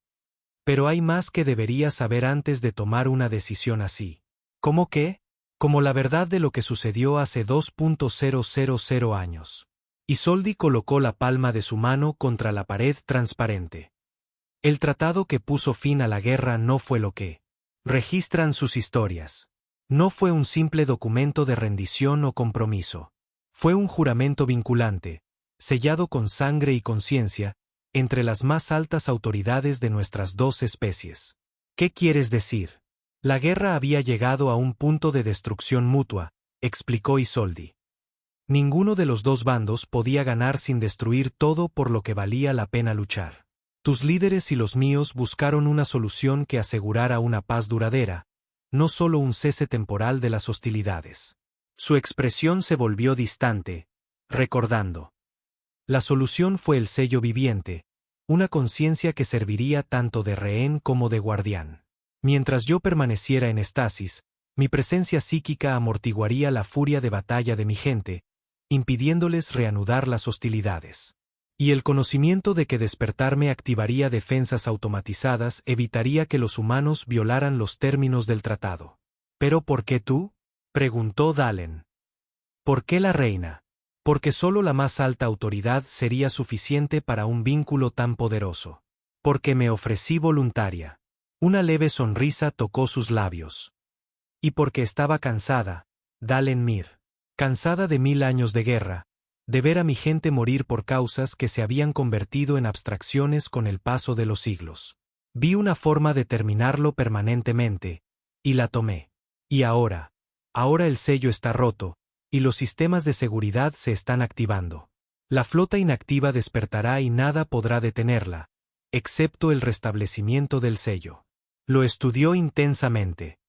Pero hay más que deberías saber antes de tomar una decisión así. ¿Cómo qué? Como la verdad de lo que sucedió hace 2.000 años. Isoldi colocó la palma de su mano contra la pared transparente. El tratado que puso fin a la guerra no fue lo que registran sus historias. No fue un simple documento de rendición o compromiso. Fue un juramento vinculante, sellado con sangre y conciencia, entre las más altas autoridades de nuestras 2 especies. ¿Qué quieres decir? La guerra había llegado a un punto de destrucción mutua, explicó Isoldi. Ninguno de los dos bandos podía ganar sin destruir todo por lo que valía la pena luchar. Tus líderes y los míos buscaron una solución que asegurara una paz duradera, no solo un cese temporal de las hostilidades. Su expresión se volvió distante, recordando. La solución fue el sello viviente, una conciencia que serviría tanto de rehén como de guardián. Mientras yo permaneciera en estasis, mi presencia psíquica amortiguaría la furia de batalla de mi gente, impidiéndoles reanudar las hostilidades. Y el conocimiento de que despertarme activaría defensas automatizadas evitaría que los humanos violaran los términos del tratado. ¿Pero por qué tú?, preguntó Dalen. ¿Por qué la reina? Porque solo la más alta autoridad sería suficiente para un vínculo tan poderoso. Porque me ofrecí voluntaria. Una leve sonrisa tocó sus labios. Y porque estaba cansada, Dalen Mir. Cansada de 1000 años de guerra, de ver a mi gente morir por causas que se habían convertido en abstracciones con el paso de los siglos. Vi una forma de terminarlo permanentemente, y la tomé. Y ahora el sello está roto, y los sistemas de seguridad se están activando. La flota inactiva despertará y nada podrá detenerla, excepto el restablecimiento del sello. Lo estudió intensamente.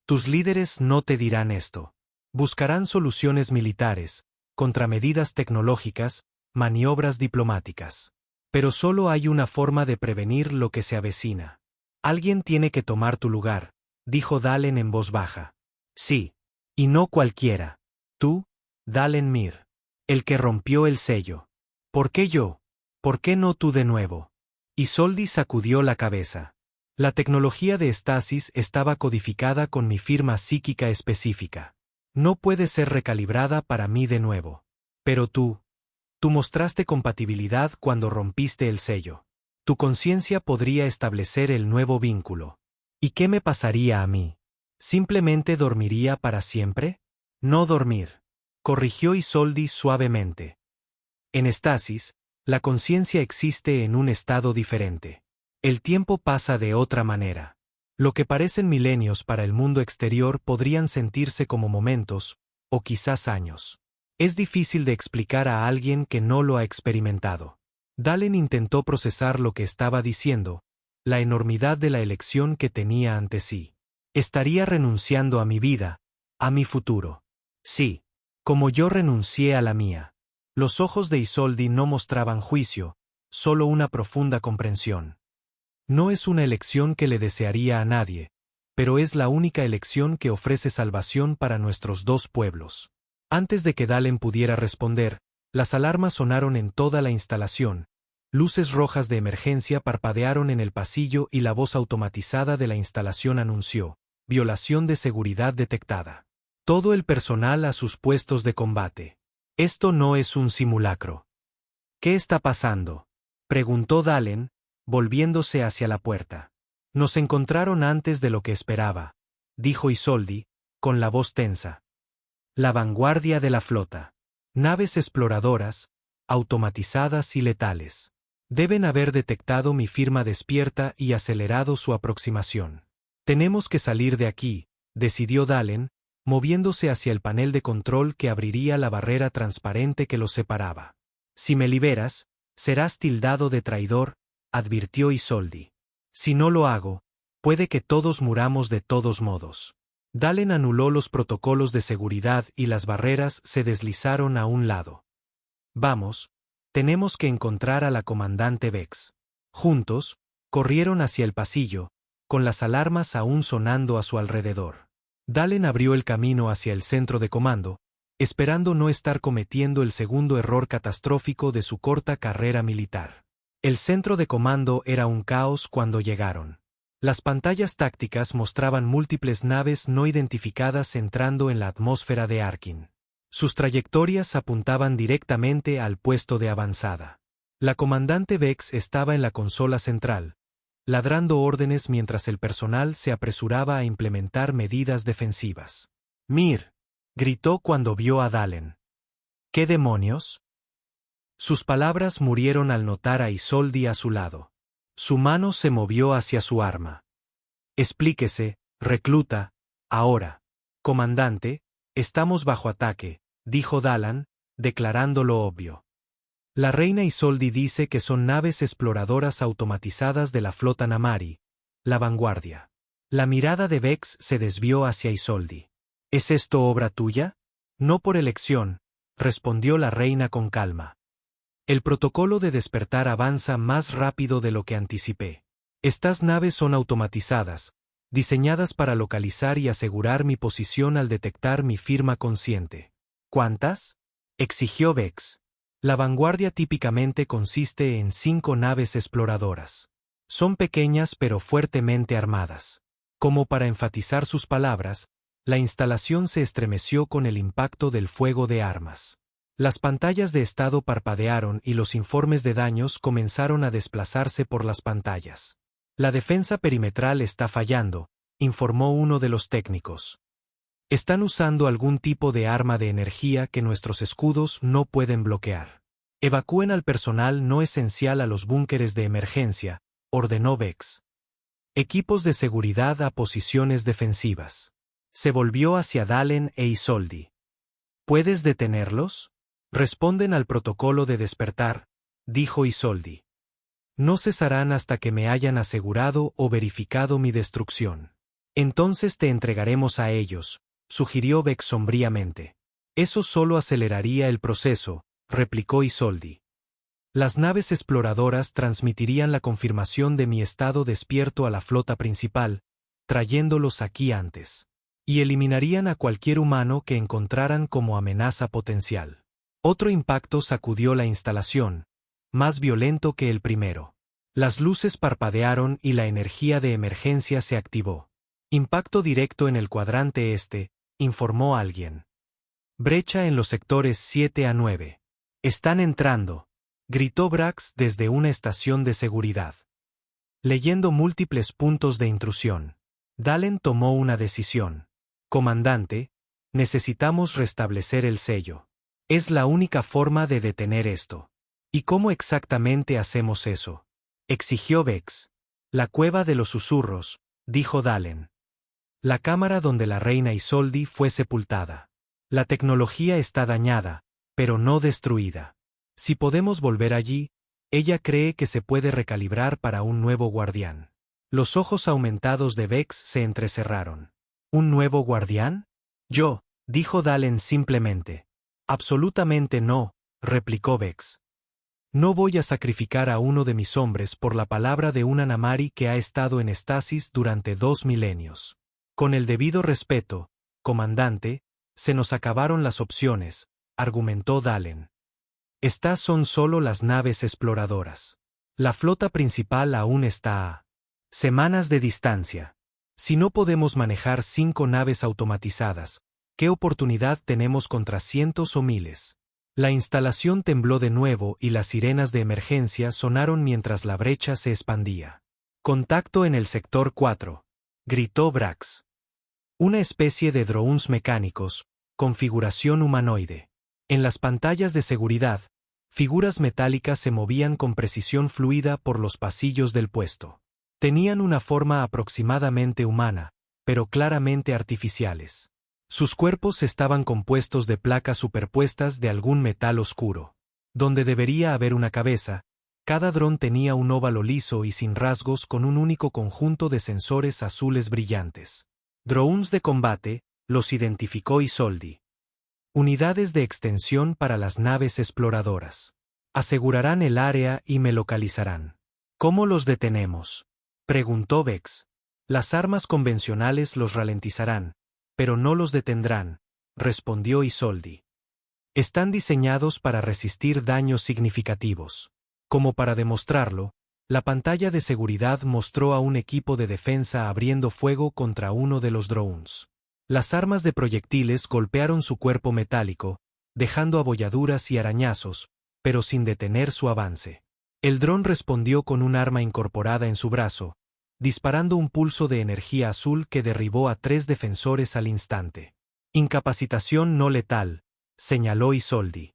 Tus líderes no te dirán esto. Buscarán soluciones militares, contramedidas tecnológicas, maniobras diplomáticas. Pero solo hay una forma de prevenir lo que se avecina. Alguien tiene que tomar tu lugar, dijo Dalen en voz baja. Sí. Y no cualquiera. Tú, Dalen Mir. El que rompió el sello. ¿Por qué yo? ¿Por qué no tú de nuevo? Isoldi sacudió la cabeza. La tecnología de estasis estaba codificada con mi firma psíquica específica. No puede ser recalibrada para mí de nuevo. Pero tú mostraste compatibilidad cuando rompiste el sello. Tu conciencia podría establecer el nuevo vínculo. ¿Y qué me pasaría a mí? ¿Simplemente dormiría para siempre? No dormir. Corrigió Isoldi suavemente. En estasis, la conciencia existe en un estado diferente. El tiempo pasa de otra manera. Lo que parecen milenios para el mundo exterior podrían sentirse como momentos, o quizás años. Es difícil de explicar a alguien que no lo ha experimentado. Dalen intentó procesar lo que estaba diciendo, la enormidad de la elección que tenía ante sí. Estaría renunciando a mi vida, a mi futuro. Sí, como yo renuncié a la mía. Los ojos de Isoldi no mostraban juicio, solo una profunda comprensión. No es una elección que le desearía a nadie, pero es la única elección que ofrece salvación para nuestros dos pueblos. Antes de que Dalen pudiera responder, las alarmas sonaron en toda la instalación, luces rojas de emergencia parpadearon en el pasillo y la voz automatizada de la instalación anunció: violación de seguridad detectada. Todo el personal a sus puestos de combate. Esto no es un simulacro. ¿Qué está pasando?, preguntó Dalen, volviéndose hacia la puerta. Nos encontraron antes de lo que esperaba, dijo Isoldi, con la voz tensa. La vanguardia de la flota. Naves exploradoras, automatizadas y letales. Deben haber detectado mi firma despierta y acelerado su aproximación. Tenemos que salir de aquí, decidió Dalen, moviéndose hacia el panel de control que abriría la barrera transparente que los separaba. Si me liberas, serás tildado de traidor, advirtió Isoldi. Si no lo hago, puede que todos muramos de todos modos. Dalen anuló los protocolos de seguridad y las barreras se deslizaron a un lado. Vamos, tenemos que encontrar a la comandante Vex. Juntos, corrieron hacia el pasillo, con las alarmas aún sonando a su alrededor. Dalen abrió el camino hacia el centro de comando, esperando no estar cometiendo el segundo error catastrófico de su corta carrera militar. El centro de comando era un caos cuando llegaron. Las pantallas tácticas mostraban múltiples naves no identificadas entrando en la atmósfera de Arkin. Sus trayectorias apuntaban directamente al puesto de avanzada. La comandante Vex estaba en la consola central, ladrando órdenes mientras el personal se apresuraba a implementar medidas defensivas. «Mir», gritó cuando vio a Dalen. «¿Qué demonios?». Sus palabras murieron al notar a Isoldi a su lado. Su mano se movió hacia su arma. «Explíquese», Recluta, ahora. Comandante, estamos bajo ataque, dijo Dalan, declarando lo obvio. La reina Isoldi dice que son naves exploradoras automatizadas de la flota Namari, la vanguardia. La mirada de Vex se desvió hacia Isoldi. ¿Es esto obra tuya? No por elección, respondió la reina con calma. El protocolo de despertar avanza más rápido de lo que anticipé. Estas naves son automatizadas, diseñadas para localizar y asegurar mi posición al detectar mi firma consciente. ¿Cuántas? Exigió Vex. La vanguardia típicamente consiste en 5 naves exploradoras. Son pequeñas pero fuertemente armadas. Como para enfatizar sus palabras, la instalación se estremeció con el impacto del fuego de armas. Las pantallas de estado parpadearon y los informes de daños comenzaron a desplazarse por las pantallas. La defensa perimetral está fallando, informó uno de los técnicos. Están usando algún tipo de arma de energía que nuestros escudos no pueden bloquear. Evacúen al personal no esencial a los búnkeres de emergencia, ordenó Vex. Equipos de seguridad a posiciones defensivas. Se volvió hacia Dalen e Isoldi. ¿Puedes detenerlos? Responden al protocolo de despertar, dijo Isoldi. No cesarán hasta que me hayan asegurado o verificado mi destrucción. Entonces te entregaremos a ellos, sugirió Vex sombríamente. Eso solo aceleraría el proceso, replicó Isoldi. Las naves exploradoras transmitirían la confirmación de mi estado despierto a la flota principal, trayéndolos aquí antes. Y eliminarían a cualquier humano que encontraran como amenaza potencial. Otro impacto sacudió la instalación, más violento que el primero. Las luces parpadearon y la energía de emergencia se activó. Impacto directo en el cuadrante este, informó alguien. Brecha en los sectores 7 a 9. Están entrando, gritó Brax desde una estación de seguridad. Leyendo múltiples puntos de intrusión, Dalen tomó una decisión. Comandante, necesitamos restablecer el sello. Es la única forma de detener esto. ¿Y cómo exactamente hacemos eso? Exigió Vex. La cueva de los susurros, dijo Dalen. La cámara donde la reina Isoldi fue sepultada. La tecnología está dañada, pero no destruida. Si podemos volver allí, ella cree que se puede recalibrar para un nuevo guardián. Los ojos aumentados de Vex se entrecerraron. ¿Un nuevo guardián? Yo, dijo Dalen simplemente. Absolutamente no, replicó Vex. No voy a sacrificar a uno de mis hombres por la palabra de una Namari que ha estado en estasis durante 2 milenios. Con el debido respeto, comandante, se nos acabaron las opciones, argumentó Dalen. Estas son solo las naves exploradoras. La flota principal aún está a semanas de distancia. Si no podemos manejar 5 naves automatizadas, ¿qué oportunidad tenemos contra cientos o miles? La instalación tembló de nuevo y las sirenas de emergencia sonaron mientras la brecha se expandía. Contacto en el sector 4, gritó Brax. Una especie de drones mecánicos, configuración humanoide. En las pantallas de seguridad, figuras metálicas se movían con precisión fluida por los pasillos del puesto. Tenían una forma aproximadamente humana, pero claramente artificiales. Sus cuerpos estaban compuestos de placas superpuestas de algún metal oscuro. Donde debería haber una cabeza, cada dron tenía un óvalo liso y sin rasgos con un único conjunto de sensores azules brillantes. Drones de combate, los identificó Isoldi. Unidades de extensión para las naves exploradoras. Asegurarán el área y me localizarán. ¿Cómo los detenemos? Preguntó Vex. Las armas convencionales los ralentizarán, pero no los detendrán, respondió Isoldi. Están diseñados para resistir daños significativos. Como para demostrarlo, la pantalla de seguridad mostró a un equipo de defensa abriendo fuego contra uno de los drones. Las armas de proyectiles golpearon su cuerpo metálico, dejando abolladuras y arañazos, pero sin detener su avance. El dron respondió con un arma incorporada en su brazo, disparando un pulso de energía azul que derribó a 3 defensores al instante. Incapacitación no letal, señaló Isoldi.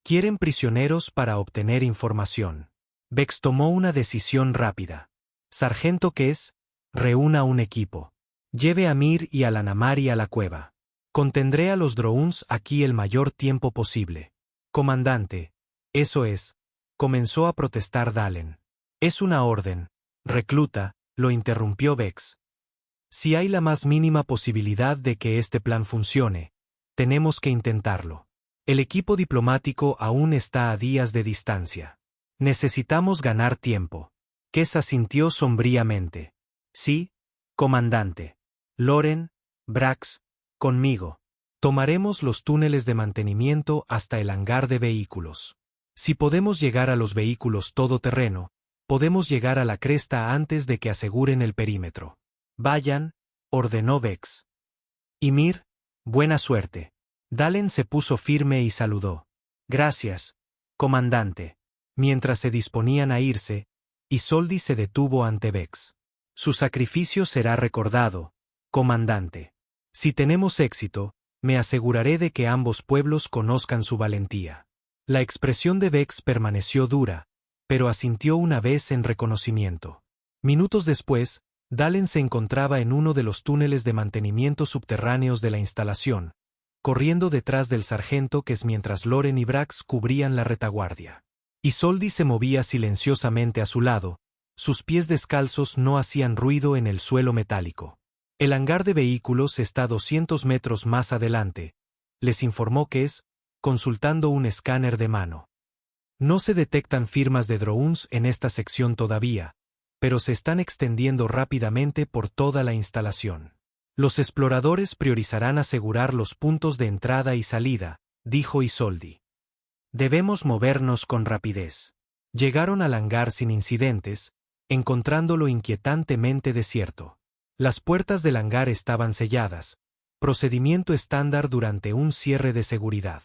Quieren prisioneros para obtener información. Vex tomó una decisión rápida. Sargento Kess, reúna un equipo. Lleve a Mir y a la Namari a la cueva. Contendré a los drones aquí el mayor tiempo posible. Comandante, eso es, comenzó a protestar Dalen. Es una orden. Recluta, lo interrumpió Vex. Si hay la más mínima posibilidad de que este plan funcione, tenemos que intentarlo. El equipo diplomático aún está a días de distancia. Necesitamos ganar tiempo. Kes asintió sombríamente. Sí, comandante. Loren, Brax, conmigo. Tomaremos los túneles de mantenimiento hasta el hangar de vehículos. Si podemos llegar a los vehículos todoterreno, podemos llegar a la cresta antes de que aseguren el perímetro. Vayan, ordenó Vex. Ymir, buena suerte. Dalen se puso firme y saludó. Gracias, comandante. Mientras se disponían a irse, Isoldi se detuvo ante Vex. Su sacrificio será recordado, comandante. Si tenemos éxito, me aseguraré de que ambos pueblos conozcan su valentía. La expresión de Vex permaneció dura, pero asintió una vez en reconocimiento. Minutos después, Dalen se encontraba en uno de los túneles de mantenimiento subterráneos de la instalación, corriendo detrás del sargento Kes mientras Loren y Brax cubrían la retaguardia. Isoldi se movía silenciosamente a su lado, sus pies descalzos no hacían ruido en el suelo metálico. El hangar de vehículos está 200 metros más adelante, les informó Kes, consultando un escáner de mano. No se detectan firmas de drones en esta sección todavía, pero se están extendiendo rápidamente por toda la instalación. Los exploradores priorizarán asegurar los puntos de entrada y salida, dijo Isoldi. Debemos movernos con rapidez. Llegaron al hangar sin incidentes, encontrándolo inquietantemente desierto. Las puertas del hangar estaban selladas, procedimiento estándar durante un cierre de seguridad.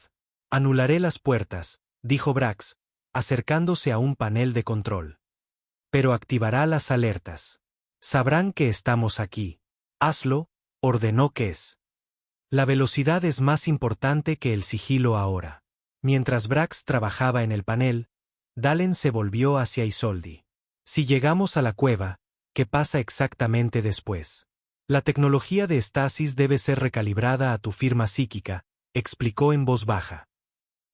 Anularé las puertas, dijo Brax, acercándose a un panel de control. Pero activará las alertas. Sabrán que estamos aquí. Hazlo, ordenó Kes. La velocidad es más importante que el sigilo ahora. Mientras Brax trabajaba en el panel, Dalen se volvió hacia Isoldi. Si llegamos a la cueva, ¿qué pasa exactamente después? La tecnología de estasis debe ser recalibrada a tu firma psíquica, explicó en voz baja.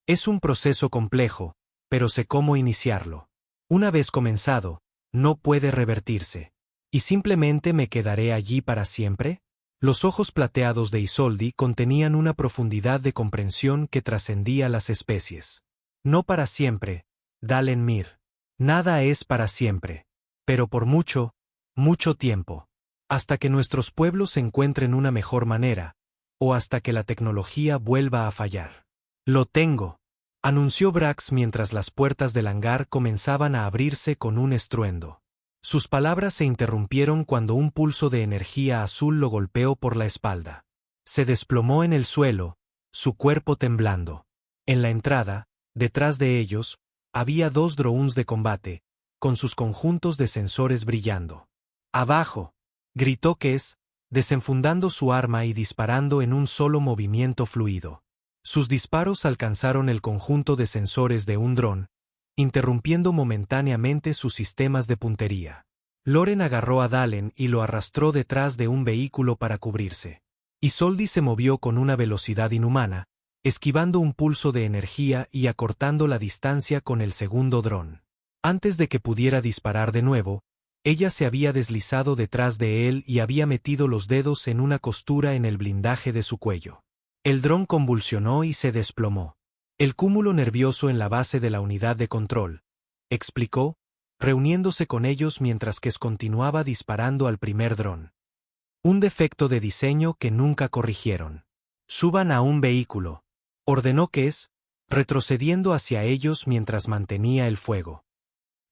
Es un proceso complejo, pero sé cómo iniciarlo. Una vez comenzado, no puede revertirse. ¿Y simplemente me quedaré allí para siempre? Los ojos plateados de Isoldi contenían una profundidad de comprensión que trascendía las especies. No para siempre, Dalen Mir. Nada es para siempre. Pero por mucho, mucho tiempo. Hasta que nuestros pueblos encuentren una mejor manera, o hasta que la tecnología vuelva a fallar. Lo tengo, anunció Brax mientras las puertas del hangar comenzaban a abrirse con un estruendo. Sus palabras se interrumpieron cuando un pulso de energía azul lo golpeó por la espalda. Se desplomó en el suelo, su cuerpo temblando. En la entrada, detrás de ellos, había 2 drones de combate, con sus conjuntos de sensores brillando. ¡Abajo!, gritó Kes, desenfundando su arma y disparando en un solo movimiento fluido. Sus disparos alcanzaron el conjunto de sensores de un dron, interrumpiendo momentáneamente sus sistemas de puntería. Loren agarró a Dalen y lo arrastró detrás de un vehículo para cubrirse. Isoldi se movió con una velocidad inhumana, esquivando un pulso de energía y acortando la distancia con el segundo dron. Antes de que pudiera disparar de nuevo, ella se había deslizado detrás de él y había metido los dedos en una costura en el blindaje de su cuello. El dron convulsionó y se desplomó. El cúmulo nervioso en la base de la unidad de control, explicó, reuniéndose con ellos mientras Kes continuaba disparando al primer dron. Un defecto de diseño que nunca corrigieron. Suban a un vehículo, ordenó Kes, retrocediendo hacia ellos mientras mantenía el fuego.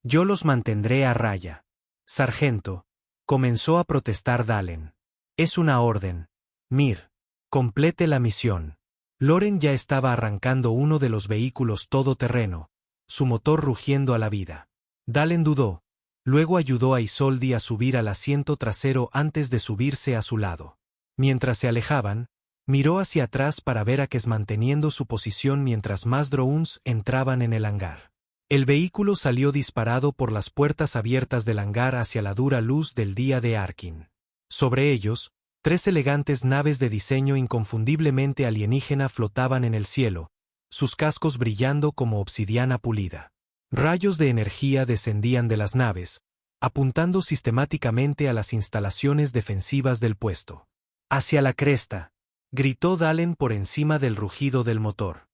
Yo los mantendré a raya. Sargento, comenzó a protestar Dalen. Es una orden. Mir, complete la misión. Loren ya estaba arrancando uno de los vehículos todoterreno, su motor rugiendo a la vida. Dalen dudó, luego ayudó a Isoldi a subir al asiento trasero antes de subirse a su lado. Mientras se alejaban, miró hacia atrás para ver a Kes manteniendo su posición mientras más drones entraban en el hangar. El vehículo salió disparado por las puertas abiertas del hangar hacia la dura luz del día de Arkin. Sobre ellos, 3 elegantes naves de diseño inconfundiblemente alienígena flotaban en el cielo, sus cascos brillando como obsidiana pulida. Rayos de energía descendían de las naves, apuntando sistemáticamente a las instalaciones defensivas del puesto. «Hacia la cresta», gritó Dalen por encima del rugido del motor.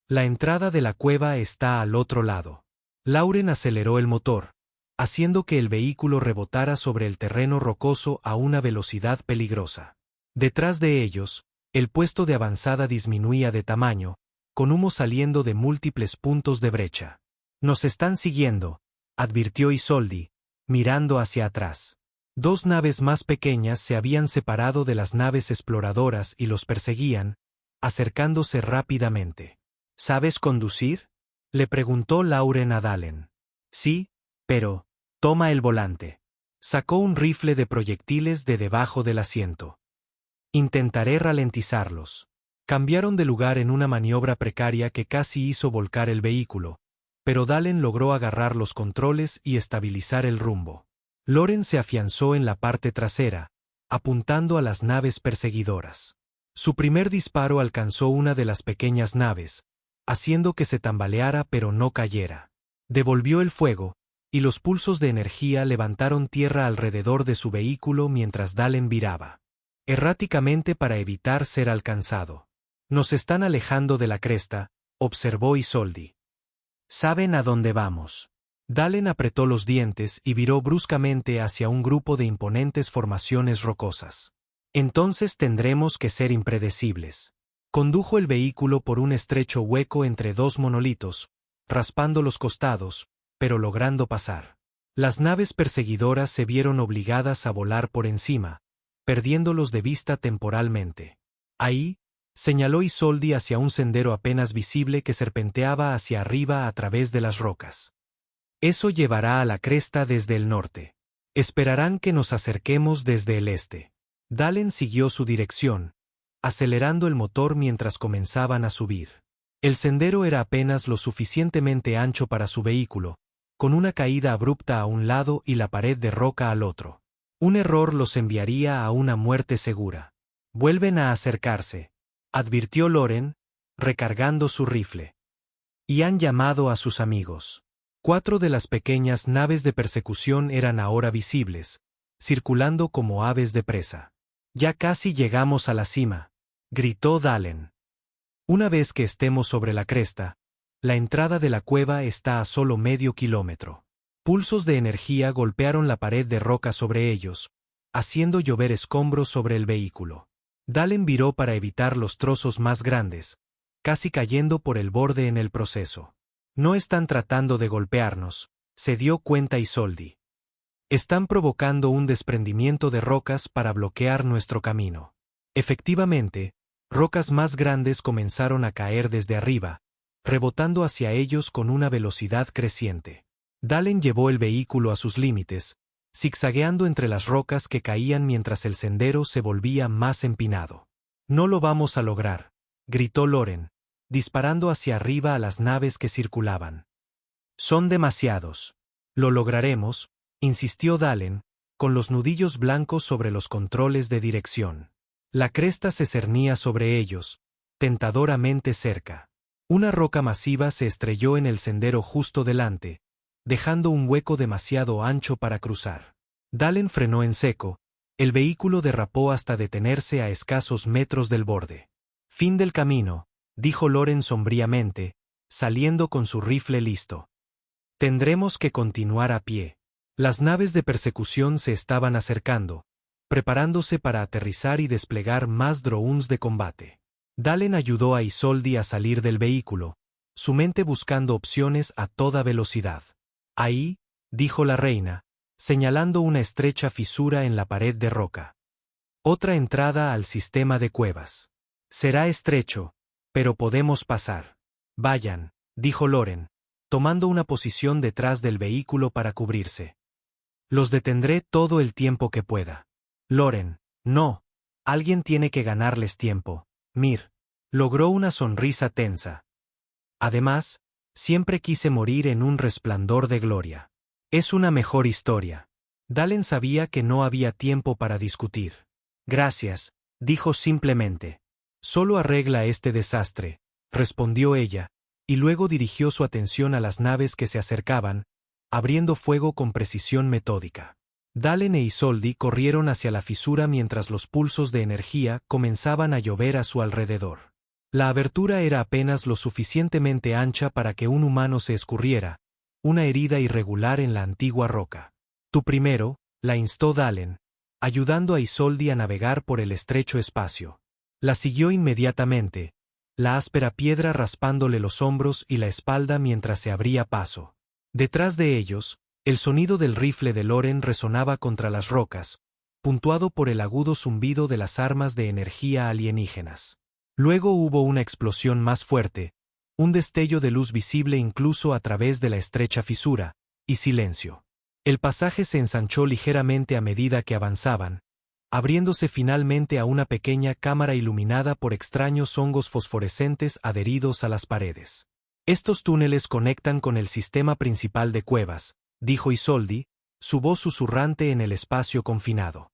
«La entrada de la cueva está al otro lado». Lauren aceleró el motor, haciendo que el vehículo rebotara sobre el terreno rocoso a una velocidad peligrosa. Detrás de ellos, el puesto de avanzada disminuía de tamaño, con humo saliendo de múltiples puntos de brecha. «Nos están siguiendo», advirtió Isolde, mirando hacia atrás. 2 naves más pequeñas se habían separado de las naves exploradoras y los perseguían, acercándose rápidamente. «¿Sabes conducir?», le preguntó Lauren a Dalen. «Sí, pero, toma el volante». Sacó un rifle de proyectiles de debajo del asiento. «Intentaré ralentizarlos». Cambiaron de lugar en una maniobra precaria que casi hizo volcar el vehículo, pero Dalen logró agarrar los controles y estabilizar el rumbo. Lauren se afianzó en la parte trasera, apuntando a las naves perseguidoras. Su primer disparo alcanzó una de las pequeñas naves, haciendo que se tambaleara pero no cayera. Devolvió el fuego, y los pulsos de energía levantaron tierra alrededor de su vehículo mientras Dalen viraba erráticamente para evitar ser alcanzado. «Nos están alejando de la cresta», observó Isolde. «¿Saben a dónde vamos?». Dalen apretó los dientes y viró bruscamente hacia un grupo de imponentes formaciones rocosas. «Entonces tendremos que ser impredecibles». Condujo el vehículo por un estrecho hueco entre 2 monolitos, raspando los costados, pero logrando pasar. Las naves perseguidoras se vieron obligadas a volar por encima, perdiéndolos de vista temporalmente. Ahí, señaló Isolde hacia un sendero apenas visible que serpenteaba hacia arriba a través de las rocas. «Eso llevará a la cresta desde el norte. Esperarán que nos acerquemos desde el este». Dalen siguió su dirección, acelerando el motor mientras comenzaban a subir. El sendero era apenas lo suficientemente ancho para su vehículo, con una caída abrupta a un lado y la pared de roca al otro. Un error los enviaría a una muerte segura. «Vuelven a acercarse», advirtió Lauren, recargando su rifle. «Y han llamado a sus amigos». 4 de las pequeñas naves de persecución eran ahora visibles, circulando como aves de presa. «Ya casi llegamos a la cima», gritó Dalen. «Una vez que estemos sobre la cresta, la entrada de la cueva está a solo medio kilómetro». Pulsos de energía golpearon la pared de roca sobre ellos, haciendo llover escombros sobre el vehículo. Dalen viró para evitar los trozos más grandes, casi cayendo por el borde en el proceso. «No están tratando de golpearnos», se dio cuenta Isolde. «Están provocando un desprendimiento de rocas para bloquear nuestro camino». Efectivamente, rocas más grandes comenzaron a caer desde arriba, rebotando hacia ellos con una velocidad creciente. Dalen llevó el vehículo a sus límites, zigzagueando entre las rocas que caían mientras el sendero se volvía más empinado. «No lo vamos a lograr», gritó Lauren, disparando hacia arriba a las naves que circulaban. «Son demasiados». «Lo lograremos», insistió Dalen, con los nudillos blancos sobre los controles de dirección. La cresta se cernía sobre ellos, tentadoramente cerca. Una roca masiva se estrelló en el sendero justo delante, dejando un hueco demasiado ancho para cruzar. Dalen frenó en seco, el vehículo derrapó hasta detenerse a escasos metros del borde. «Fin del camino», dijo Lauren sombríamente, saliendo con su rifle listo. «Tendremos que continuar a pie». Las naves de persecución se estaban acercando, preparándose para aterrizar y desplegar más drones de combate. Dalen ayudó a Isolde a salir del vehículo, su mente buscando opciones a toda velocidad. «Ahí», dijo la reina, señalando una estrecha fisura en la pared de roca. «Otra entrada al sistema de cuevas. Será estrecho, pero podemos pasar». «Vayan», dijo Lauren, tomando una posición detrás del vehículo para cubrirse. «Los detendré todo el tiempo que pueda». «Lauren, no. Alguien tiene que ganarles tiempo». Mir logró una sonrisa tensa. «Además, siempre quise morir en un resplandor de gloria. Es una mejor historia». Dalen sabía que no había tiempo para discutir. Gracias, dijo simplemente. Solo arregla este desastre, respondió ella, y luego dirigió su atención a las naves que se acercaban, abriendo fuego con precisión metódica. Dalen e Isoldi corrieron hacia la fisura mientras los pulsos de energía comenzaban a llover a su alrededor. La abertura era apenas lo suficientemente ancha para que un humano se escurriera, una herida irregular en la antigua roca. Tú primero, la instó Dalen, ayudando a Isoldi a navegar por el estrecho espacio. La siguió inmediatamente, la áspera piedra raspándole los hombros y la espalda mientras se abría paso. Detrás de ellos, el sonido del rifle de Loren resonaba contra las rocas, puntuado por el agudo zumbido de las armas de energía alienígenas. Luego hubo una explosión más fuerte, un destello de luz visible incluso a través de la estrecha fisura, y silencio. El pasaje se ensanchó ligeramente a medida que avanzaban, abriéndose finalmente a una pequeña cámara iluminada por extraños hongos fosforescentes adheridos a las paredes. Estos túneles conectan con el sistema principal de cuevas, dijo Isoldi, su voz susurrante en el espacio confinado.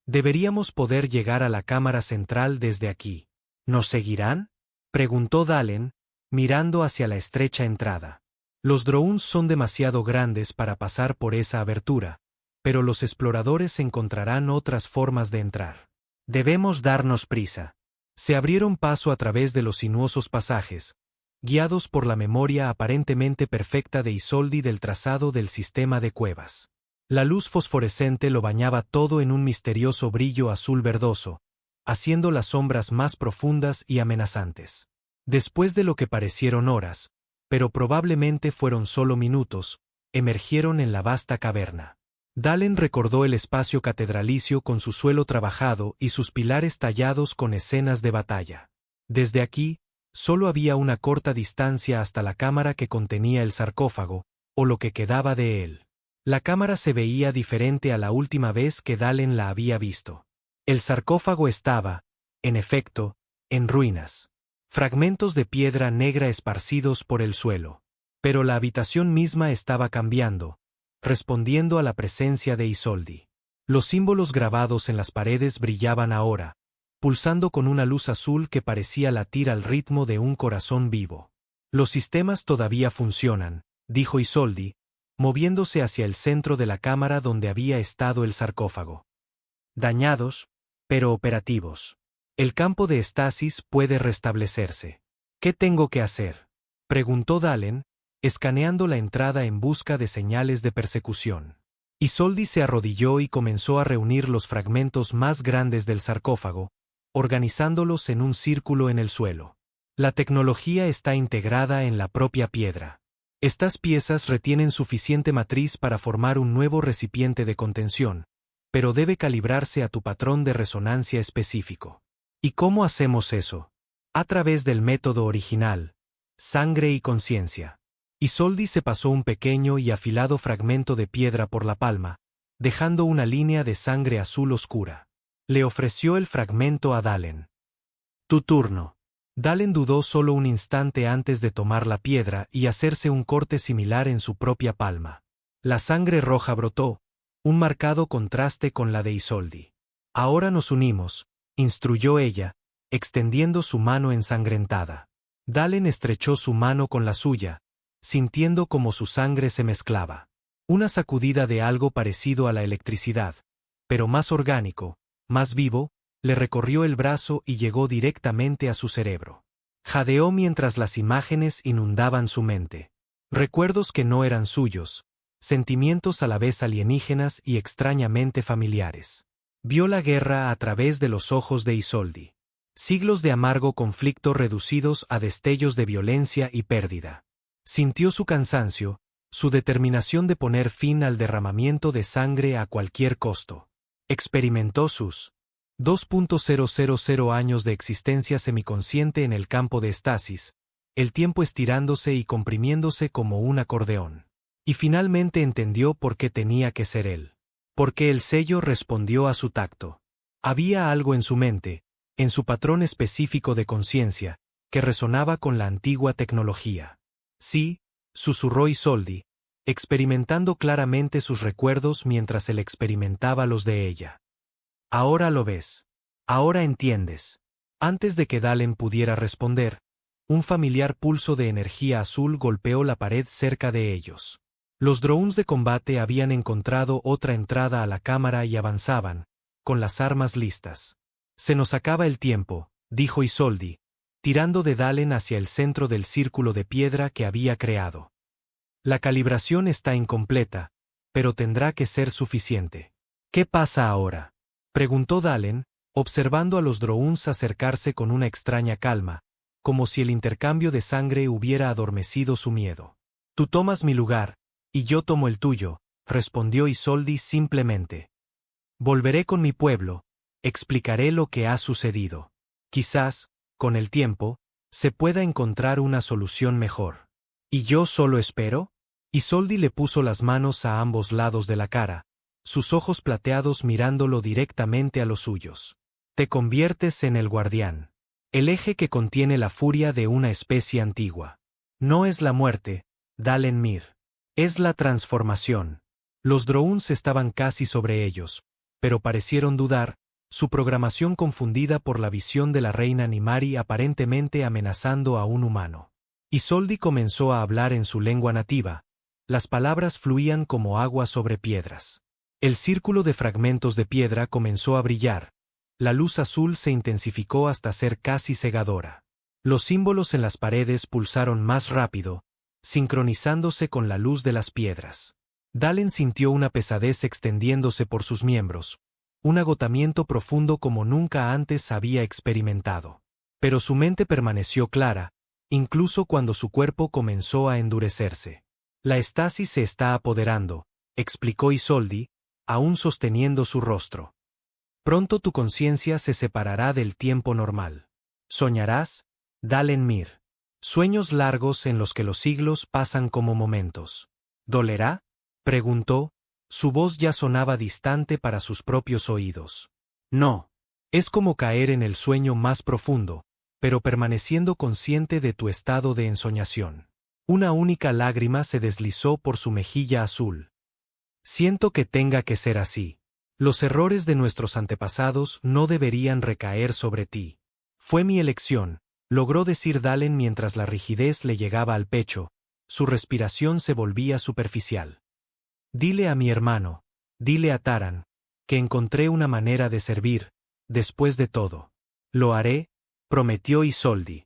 Deberíamos poder llegar a la cámara central desde aquí. ¿Nos seguirán?, preguntó Dalen, mirando hacia la estrecha entrada. Los drones son demasiado grandes para pasar por esa abertura, pero los exploradores encontrarán otras formas de entrar. Debemos darnos prisa. Se abrieron paso a través de los sinuosos pasajes, guiados por la memoria aparentemente perfecta de Isoldi del trazado del sistema de cuevas. La luz fosforescente lo bañaba todo en un misterioso brillo azul verdoso, haciendo las sombras más profundas y amenazantes. Después de lo que parecieron horas, pero probablemente fueron solo minutos, emergieron en la vasta caverna. Dalen recordó el espacio catedralicio con su suelo trabajado y sus pilares tallados con escenas de batalla. Desde aquí, solo había una corta distancia hasta la cámara que contenía el sarcófago, o lo que quedaba de él. La cámara se veía diferente a la última vez que Dalen la había visto. El sarcófago estaba, en efecto, en ruinas. Fragmentos de piedra negra esparcidos por el suelo. Pero la habitación misma estaba cambiando, respondiendo a la presencia de Isoldi. Los símbolos grabados en las paredes brillaban ahora, pulsando con una luz azul que parecía latir al ritmo de un corazón vivo. Los sistemas todavía funcionan, dijo Isoldi, moviéndose hacia el centro de la cámara donde había estado el sarcófago. Dañados, pero operativos. El campo de estasis puede restablecerse. ¿Qué tengo que hacer?, preguntó Dalen, escaneando la entrada en busca de señales de persecución. Isoldi se arrodilló y comenzó a reunir los fragmentos más grandes del sarcófago, organizándolos en un círculo en el suelo. La tecnología está integrada en la propia piedra. Estas piezas retienen suficiente matriz para formar un nuevo recipiente de contención, pero debe calibrarse a tu patrón de resonancia específico. ¿Y cómo hacemos eso? A través del método original, sangre y conciencia. Isoldi se pasó un pequeño y afilado fragmento de piedra por la palma, dejando una línea de sangre azul oscura. Le ofreció el fragmento a Dalen. Tu turno. Dalen dudó solo un instante antes de tomar la piedra y hacerse un corte similar en su propia palma. La sangre roja brotó, un marcado contraste con la de Isoldi. Ahora nos unimos, instruyó ella, extendiendo su mano ensangrentada. Dalen estrechó su mano con la suya, sintiendo como su sangre se mezclaba. Una sacudida de algo parecido a la electricidad, pero más orgánico, más vivo, le recorrió el brazo y llegó directamente a su cerebro. Jadeó mientras las imágenes inundaban su mente. Recuerdos que no eran suyos, sentimientos a la vez alienígenas y extrañamente familiares. Vio la guerra a través de los ojos de Isoldi. Siglos de amargo conflicto reducidos a destellos de violencia y pérdida. Sintió su cansancio, su determinación de poner fin al derramamiento de sangre a cualquier costo. Experimentó sus 2.000 años de existencia semiconsciente en el campo de estasis, el tiempo estirándose y comprimiéndose como un acordeón. Y finalmente entendió por qué tenía que ser él. Porque el sello respondió a su tacto. Había algo en su mente, en su patrón específico de conciencia, que resonaba con la antigua tecnología. Sí, susurró Isoldi, experimentando claramente sus recuerdos mientras él experimentaba los de ella. Ahora lo ves. Ahora entiendes. Antes de que Dalen pudiera responder, un familiar pulso de energía azul golpeó la pared cerca de ellos. Los drones de combate habían encontrado otra entrada a la cámara y avanzaban, con las armas listas. Se nos acaba el tiempo, dijo Isoldi, tirando de Dalen hacia el centro del círculo de piedra que había creado. La calibración está incompleta, pero tendrá que ser suficiente. ¿Qué pasa ahora?, preguntó Dalen, observando a los drones acercarse con una extraña calma, como si el intercambio de sangre hubiera adormecido su miedo. Tú tomas mi lugar, y yo tomo el tuyo, respondió Isoldi simplemente. Volveré con mi pueblo, explicaré lo que ha sucedido. Quizás, con el tiempo, se pueda encontrar una solución mejor. ¿Y yo solo espero? Isoldi le puso las manos a ambos lados de la cara, sus ojos plateados mirándolo directamente a los suyos. Te conviertes en el guardián. El eje que contiene la furia de una especie antigua. No es la muerte, Dalen Mir. Es la transformación. Los drones estaban casi sobre ellos, pero parecieron dudar, su programación confundida por la visión de la reina Nimari aparentemente amenazando a un humano. Isoldi comenzó a hablar en su lengua nativa. Las palabras fluían como agua sobre piedras. El círculo de fragmentos de piedra comenzó a brillar. La luz azul se intensificó hasta ser casi cegadora. Los símbolos en las paredes pulsaron más rápido, sincronizándose con la luz de las piedras. Dalen sintió una pesadez extendiéndose por sus miembros, un agotamiento profundo como nunca antes había experimentado. Pero su mente permaneció clara, incluso cuando su cuerpo comenzó a endurecerse. La estasis se está apoderando, explicó Isoldi, aún sosteniendo su rostro. Pronto tu conciencia se separará del tiempo normal. Soñarás, Dalen Mir. Sueños largos en los que los siglos pasan como momentos. ¿Dolerá?, preguntó, su voz ya sonaba distante para sus propios oídos. No. Es como caer en el sueño más profundo, pero permaneciendo consciente de tu estado de ensoñación. Una única lágrima se deslizó por su mejilla azul. Siento que tenga que ser así. Los errores de nuestros antepasados no deberían recaer sobre ti. Fue mi elección, logró decir Dalen mientras la rigidez le llegaba al pecho, su respiración se volvía superficial. Dile a mi hermano, dile a Taran, que encontré una manera de servir, después de todo. Lo haré, prometió Isoldi.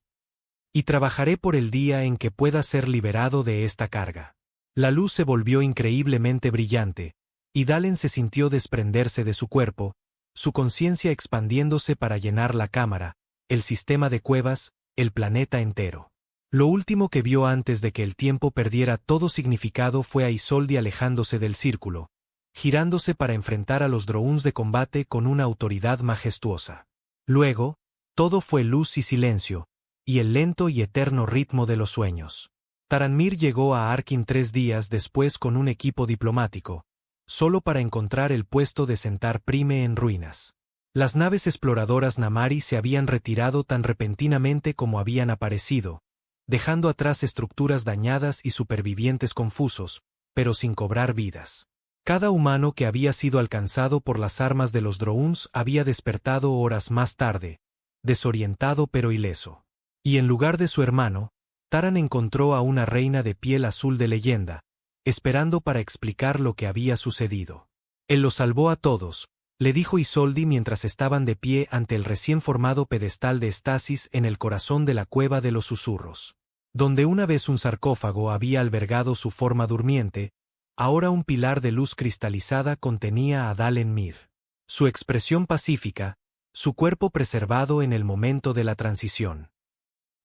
Y trabajaré por el día en que pueda ser liberado de esta carga. La luz se volvió increíblemente brillante, y Dalen se sintió desprenderse de su cuerpo, su conciencia expandiéndose para llenar la cámara, el sistema de cuevas, el planeta entero. Lo último que vio antes de que el tiempo perdiera todo significado fue a Isoldi alejándose del círculo, girándose para enfrentar a los drones de combate con una autoridad majestuosa. Luego, todo fue luz y silencio, y el lento y eterno ritmo de los sueños. Taranmir llegó a Arkin 3 días después con un equipo diplomático, solo para encontrar el puesto de Sentar Prime en ruinas. Las naves exploradoras Namari se habían retirado tan repentinamente como habían aparecido, dejando atrás estructuras dañadas y supervivientes confusos, pero sin cobrar vidas. Cada humano que había sido alcanzado por las armas de los drones había despertado horas más tarde, desorientado pero ileso. Y en lugar de su hermano, Taran encontró a una reina de piel azul de leyenda, esperando para explicar lo que había sucedido. Él los salvó a todos, le dijo Isoldi mientras estaban de pie ante el recién formado pedestal de estasis en el corazón de la cueva de los susurros. Donde una vez un sarcófago había albergado su forma durmiente, ahora un pilar de luz cristalizada contenía a Dalen Mir. Su expresión pacífica, su cuerpo preservado en el momento de la transición.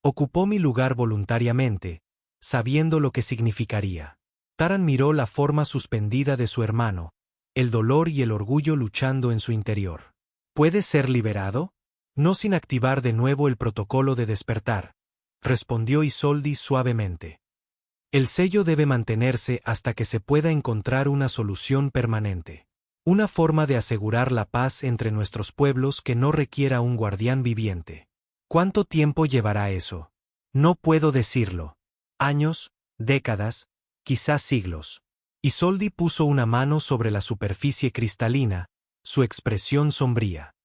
Ocupó mi lugar voluntariamente, sabiendo lo que significaría. Taran miró la forma suspendida de su hermano, el dolor y el orgullo luchando en su interior. ¿Puede ser liberado? No sin activar de nuevo el protocolo de despertar, respondió Isoldi suavemente. El sello debe mantenerse hasta que se pueda encontrar una solución permanente. Una forma de asegurar la paz entre nuestros pueblos que no requiera un guardián viviente. ¿Cuánto tiempo llevará eso? No puedo decirlo. Años, décadas, quizás siglos. Isoldi puso una mano sobre la superficie cristalina, su expresión sombría.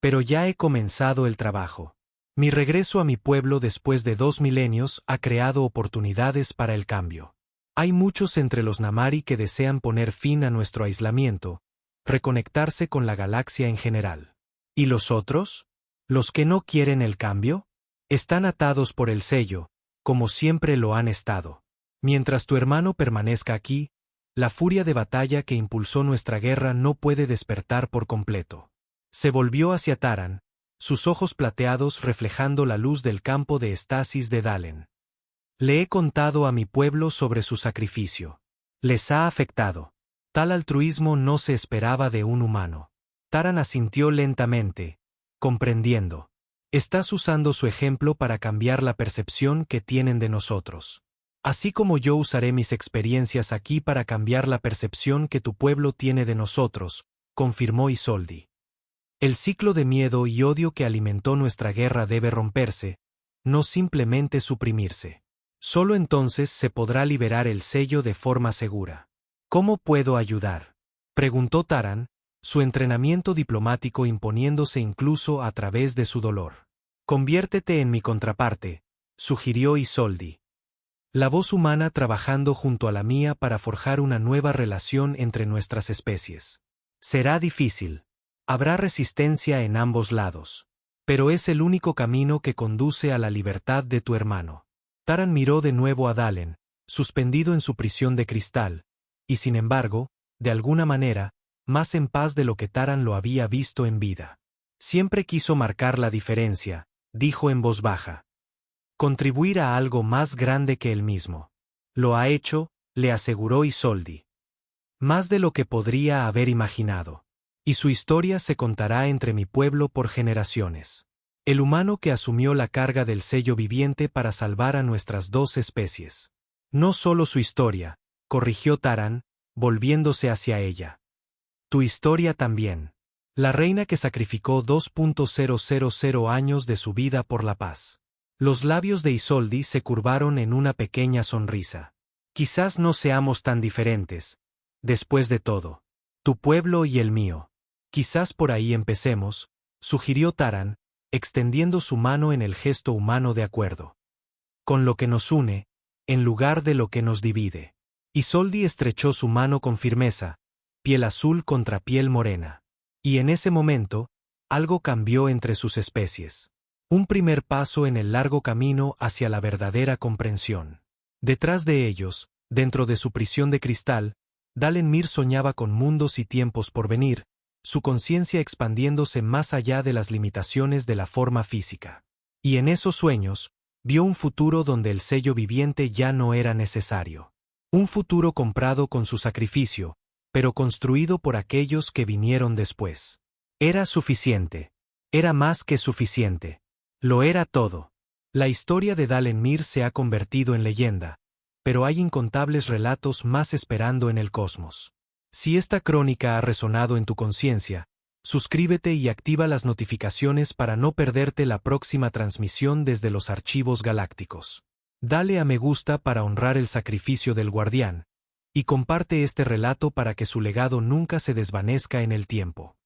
Pero ya he comenzado el trabajo. Mi regreso a mi pueblo después de 2 milenios ha creado oportunidades para el cambio. Hay muchos entre los Namari que desean poner fin a nuestro aislamiento, reconectarse con la galaxia en general. ¿Y los otros? ¿Los que no quieren el cambio? Están atados por el sello, como siempre lo han estado. Mientras tu hermano permanezca aquí, la furia de batalla que impulsó nuestra guerra no puede despertar por completo. Se volvió hacia Taran, sus ojos plateados reflejando la luz del campo de estasis de Dalen. Le he contado a mi pueblo sobre su sacrificio. Les ha afectado. Tal altruismo no se esperaba de un humano. Taran asintió lentamente, comprendiendo. Estás usando su ejemplo para cambiar la percepción que tienen de nosotros. Así como yo usaré mis experiencias aquí para cambiar la percepción que tu pueblo tiene de nosotros, confirmó Isoldi. El ciclo de miedo y odio que alimentó nuestra guerra debe romperse, no simplemente suprimirse. Solo entonces se podrá liberar el sello de forma segura. ¿Cómo puedo ayudar?, preguntó Taran, su entrenamiento diplomático imponiéndose incluso a través de su dolor. Conviértete en mi contraparte, sugirió Isoldi. La voz humana trabajando junto a la mía para forjar una nueva relación entre nuestras especies. Será difícil. Habrá resistencia en ambos lados. Pero es el único camino que conduce a la libertad de tu hermano. Taran miró de nuevo a Dalen, suspendido en su prisión de cristal, y sin embargo, de alguna manera, más en paz de lo que Taran lo había visto en vida. Siempre quiso marcar la diferencia, dijo en voz baja. Contribuir a algo más grande que él mismo. Lo ha hecho, le aseguró Isoldi. Más de lo que podría haber imaginado. Y su historia se contará entre mi pueblo por generaciones. El humano que asumió la carga del sello viviente para salvar a nuestras 2 especies. No solo su historia, corrigió Taran, volviéndose hacia ella. Tu historia también. La reina que sacrificó 2.000 años de su vida por la paz. Los labios de Isoldi se curvaron en una pequeña sonrisa. Quizás no seamos tan diferentes. Después de todo. Tu pueblo y el mío. Quizás por ahí empecemos, sugirió Taran, extendiendo su mano en el gesto humano de acuerdo. Con lo que nos une, en lugar de lo que nos divide. Isoldi estrechó su mano con firmeza, piel azul contra piel morena. Y en ese momento, algo cambió entre sus especies. Un primer paso en el largo camino hacia la verdadera comprensión. Detrás de ellos, dentro de su prisión de cristal, Dalen Mir soñaba con mundos y tiempos por venir, su conciencia expandiéndose más allá de las limitaciones de la forma física. Y en esos sueños, vio un futuro donde el sello viviente ya no era necesario. Un futuro comprado con su sacrificio, pero construido por aquellos que vinieron después. Era suficiente. Era más que suficiente. Lo era todo. La historia de Dalen Mir se ha convertido en leyenda, pero hay incontables relatos más esperando en el cosmos. Si esta crónica ha resonado en tu conciencia, suscríbete y activa las notificaciones para no perderte la próxima transmisión desde los archivos galácticos. Dale a me gusta para honrar el sacrificio del guardián, y comparte este relato para que su legado nunca se desvanezca en el tiempo.